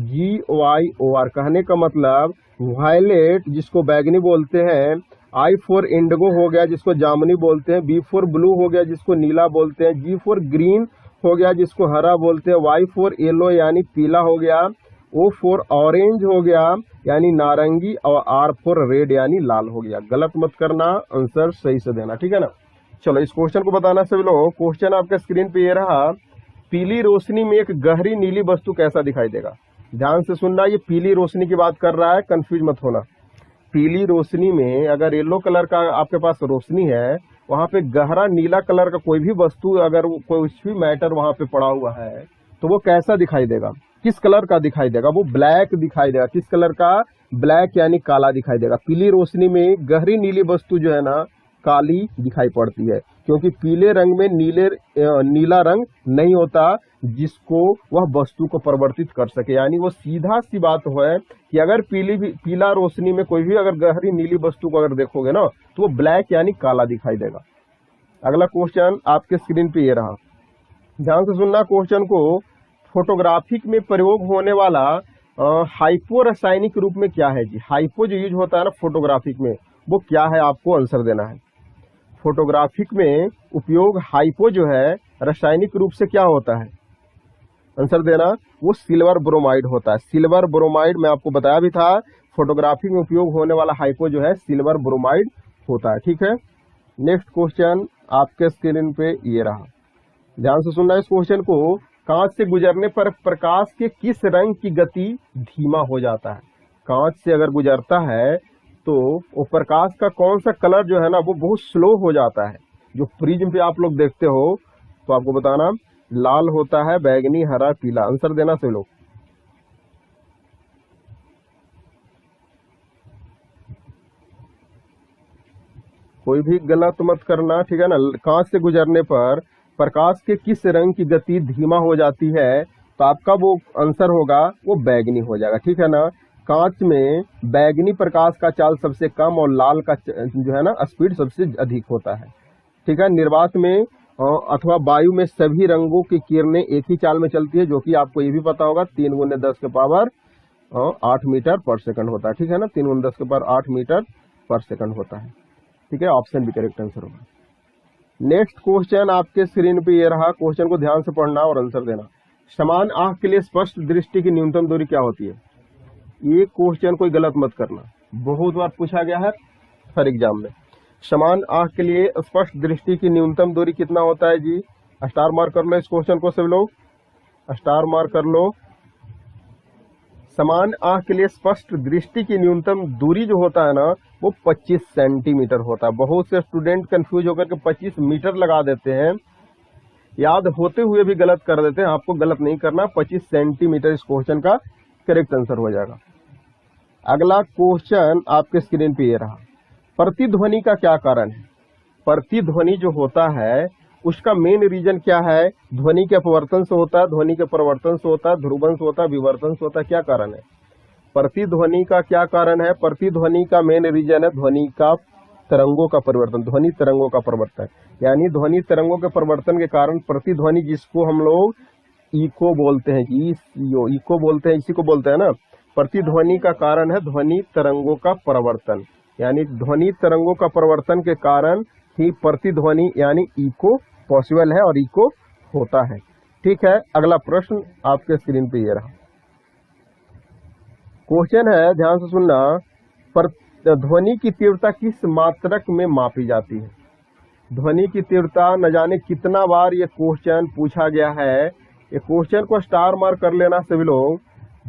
VIBGYOR कहने का मतलब वायलेट जिसको बैगनी बोलते हैं, I फॉर इंडिगो हो गया जिसको जामुनी बोलते हैं, B फॉर ब्लू हो गया जिसको नीला बोलते हैं, G फॉर ग्रीन हो गया जिसको हरा बोलते हैं, Y फॉर येलो यानी पीला हो गया, O फॉर ऑरेंज हो गया यानी नारंगी, और R फॉर रेड यानी लाल हो गया। गलत मत करना, आंसर सही से देना, ठीक है ना। चलो इस क्वेश्चन को बताना सभी लोग। क्वेश्चन आपके स्क्रीन पे ये रहा, पीली रोशनी में एक गहरी नीली वस्तु कैसा दिखाई देगा। ध्यान से सुनना, ये पीली रोशनी की बात कर रहा है, कंफ्यूज मत होना। पीली रोशनी में अगर येलो कलर का आपके पास रोशनी है, वहां पे गहरा नीला कलर का कोई भी वस्तु, अगर कोई भी मैटर वहां पे पड़ा हुआ है, तो वो कैसा दिखाई देगा, किस कलर का दिखाई देगा, वो ब्लैक दिखाई देगा। किस कलर का, ब्लैक यानी काला दिखाई देगा। पीली रोशनी में गहरी नीली वस्तु जो है ना, काली दिखाई पड़ती है, क्योंकि पीले रंग में नीला रंग नहीं होता जिसको वह वस्तु को परिवर्तित कर सके। यानी वो सीधा सी बात है कि अगर पीला रोशनी में कोई भी अगर गहरी नीली वस्तु को अगर देखोगे ना, तो वो ब्लैक यानी काला दिखाई देगा। अगला क्वेश्चन आपके स्क्रीन पे ये रहा, ध्यान से सुनना क्वेश्चन को। फोटोग्राफिक में प्रयोग होने वाला हाइपो रासायनिक रूप में क्या है जी। हाइपो जो यूज होता है ना फोटोग्राफिक में, वो क्या है, आपको आंसर देना है। फोटोग्राफिक में उपयोग हाइपो जो है रासायनिक रूप से क्या होता है, आंसर देना। वो सिल्वर ब्रोमाइड होता है। सिल्वर ब्रोमाइड मैं आपको बताया भी था, फोटोग्राफी में उपयोग होने वाला हाइपो जो है सिल्वर ब्रोमाइड होता है, ठीक है। नेक्स्ट क्वेश्चन आपके स्क्रीन पे ये रहा, ध्यान से सुनना इस क्वेश्चन को। कांच से गुजरने पर प्रकाश के किस रंग की गति धीमा हो जाता है। कांच से अगर गुजरता है तो वो प्रकाश का कौन सा कलर जो है ना, वो बहुत स्लो हो जाता है। जो प्रिज्म पे आप लोग देखते हो तो आपको बताना, लाल होता है, बैगनी, हरा, पीला। आंसर देना से लोग। कोई भी गलत मत करना, ठीक है ना। कांच से गुजरने पर प्रकाश के किस रंग की गति धीमा हो जाती है, तो आपका वो आंसर होगा वो बैगनी हो जाएगा, ठीक है ना। कांच में बैगनी प्रकाश का चाल सबसे कम और लाल का जो है ना स्पीड सबसे अधिक होता है, ठीक है। निर्वात में अथवा वायु में सभी रंगों की किरणें एक ही चाल में चलती है, जो कि आपको ये भी पता होगा 3 × 10 के पावर 8 मीटर पर सेकंड होता है, ठीक है ना। 3 × 10 के पावर 8 मीटर पर सेकंड होता है, ठीक है। ऑप्शन भी करेक्ट आंसर होगा। नेक्स्ट क्वेश्चन आपके स्क्रीन पे ये रहा, क्वेश्चन को ध्यान से पढ़ना और आंसर देना। समान आंख के लिए स्पष्ट दृष्टि की न्यूनतम दूरी क्या होती है। ये क्वेश्चन कोई गलत मत करना, बहुत बार पूछा गया है हर एग्जाम में। समान आंख के लिए स्पष्ट दृष्टि की न्यूनतम दूरी कितना होता है जी। स्टार मार्क कर लो इस क्वेश्चन को, सभी लोग स्टार मार्क कर लो। समान आंख के लिए स्पष्ट दृष्टि की न्यूनतम दूरी जो होता है ना, वो 25 सेंटीमीटर होता है। बहुत से स्टूडेंट कंफ्यूज होकर के 25 मीटर लगा देते हैं, याद होते हुए भी गलत कर देते हैं। आपको गलत नहीं करना, 25 सेंटीमीटर इस क्वेश्चन का करेक्ट आंसर हो जाएगा। अगला क्वेश्चन आपके स्क्रीन पे ये रहा, प्रतिध्वनि का क्या कारण है। प्रतिध्वनि जो होता है उसका मेन रीजन क्या है। ध्वनि के अपवर्तन से होता है, ध्वनि के परिवर्तन से होता है, ध्रुवन से होता है, विवर्तन से होता है। क्या कारण है प्रतिध्वनि का, क्या कारण है। प्रतिध्वनि का मेन रीजन है ध्वनि का तरंगों का परिवर्तन, ध्वनि तरंगों का परिवर्तन। यानी ध्वनि तरंगों के परिवर्तन के कारण प्रतिध्वनि, जिसको हम लोग इको बोलते हैं, इको बोलते हैं, इसी को बोलते हैं ना। प्रतिध्वनि का कारण है ध्वनि तरंगों का परिवर्तन, यानी ध्वनि तरंगों का परिवर्तन के कारण ही प्रतिध्वनि यानी इको पॉसिबल है और इको होता है, ठीक है। अगला प्रश्न आपके स्क्रीन पे ये रहा, क्वेश्चन है, ध्यान से सुनना। ध्वनि की तीव्रता किस मात्रक में मापी जाती है। ध्वनि की तीव्रता न जाने कितना बार ये क्वेश्चन पूछा गया है। ये क्वेश्चन को स्टार मार्क कर लेना सभी लोग,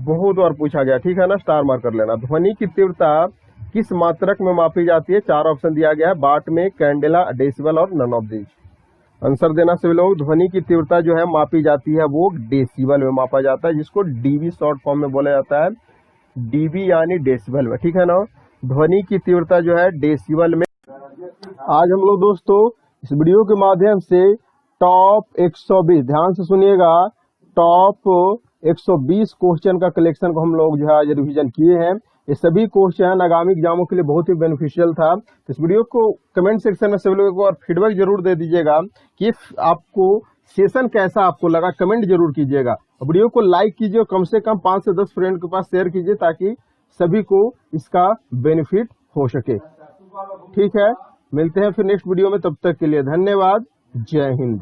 बहुत बार पूछा गया, ठीक है ना। स्टार मार्क कर लेना। ध्वनि की तीव्रता किस मात्रक में मापी जाती है। 4 ऑप्शन दिया गया है, वाट में, कैंडेला, डेसिबल और नन ऑफ दीज। आंसर देना सभी लोग। ध्वनि की तीव्रता जो है मापी जाती है वो डेसिबल में मापा जाता है, जिसको डीबी शॉर्ट फॉर्म में बोला जाता है, डीबी यानी डेसिबल में, ठीक है ना। ध्वनि की तीव्रता जो है डेसिबल में। आज हम लोग दोस्तों इस वीडियो के माध्यम से टॉप 120, ध्यान से सुनिएगा, टॉप 120 क्वेश्चन का कलेक्शन को हम लोग जो है आज रिवीजन किए हैं। ये सभी क्वेश्चन आगामी एग्जामों के लिए बहुत ही बेनिफिशियल था। इस वीडियो को कमेंट सेक्शन में सभी लोगों को और फीडबैक जरूर दे दीजिएगा कि आपको सेशन कैसा आपको लगा, कमेंट जरूर कीजिएगा। वीडियो को लाइक कीजिए, कम से कम 5 से 10 फ्रेंड के पास शेयर कीजिए, ताकि सभी को इसका बेनिफिट हो सके, ठीक है। मिलते हैं फिर नेक्स्ट वीडियो में, तब तक के लिए धन्यवाद। जय हिंद।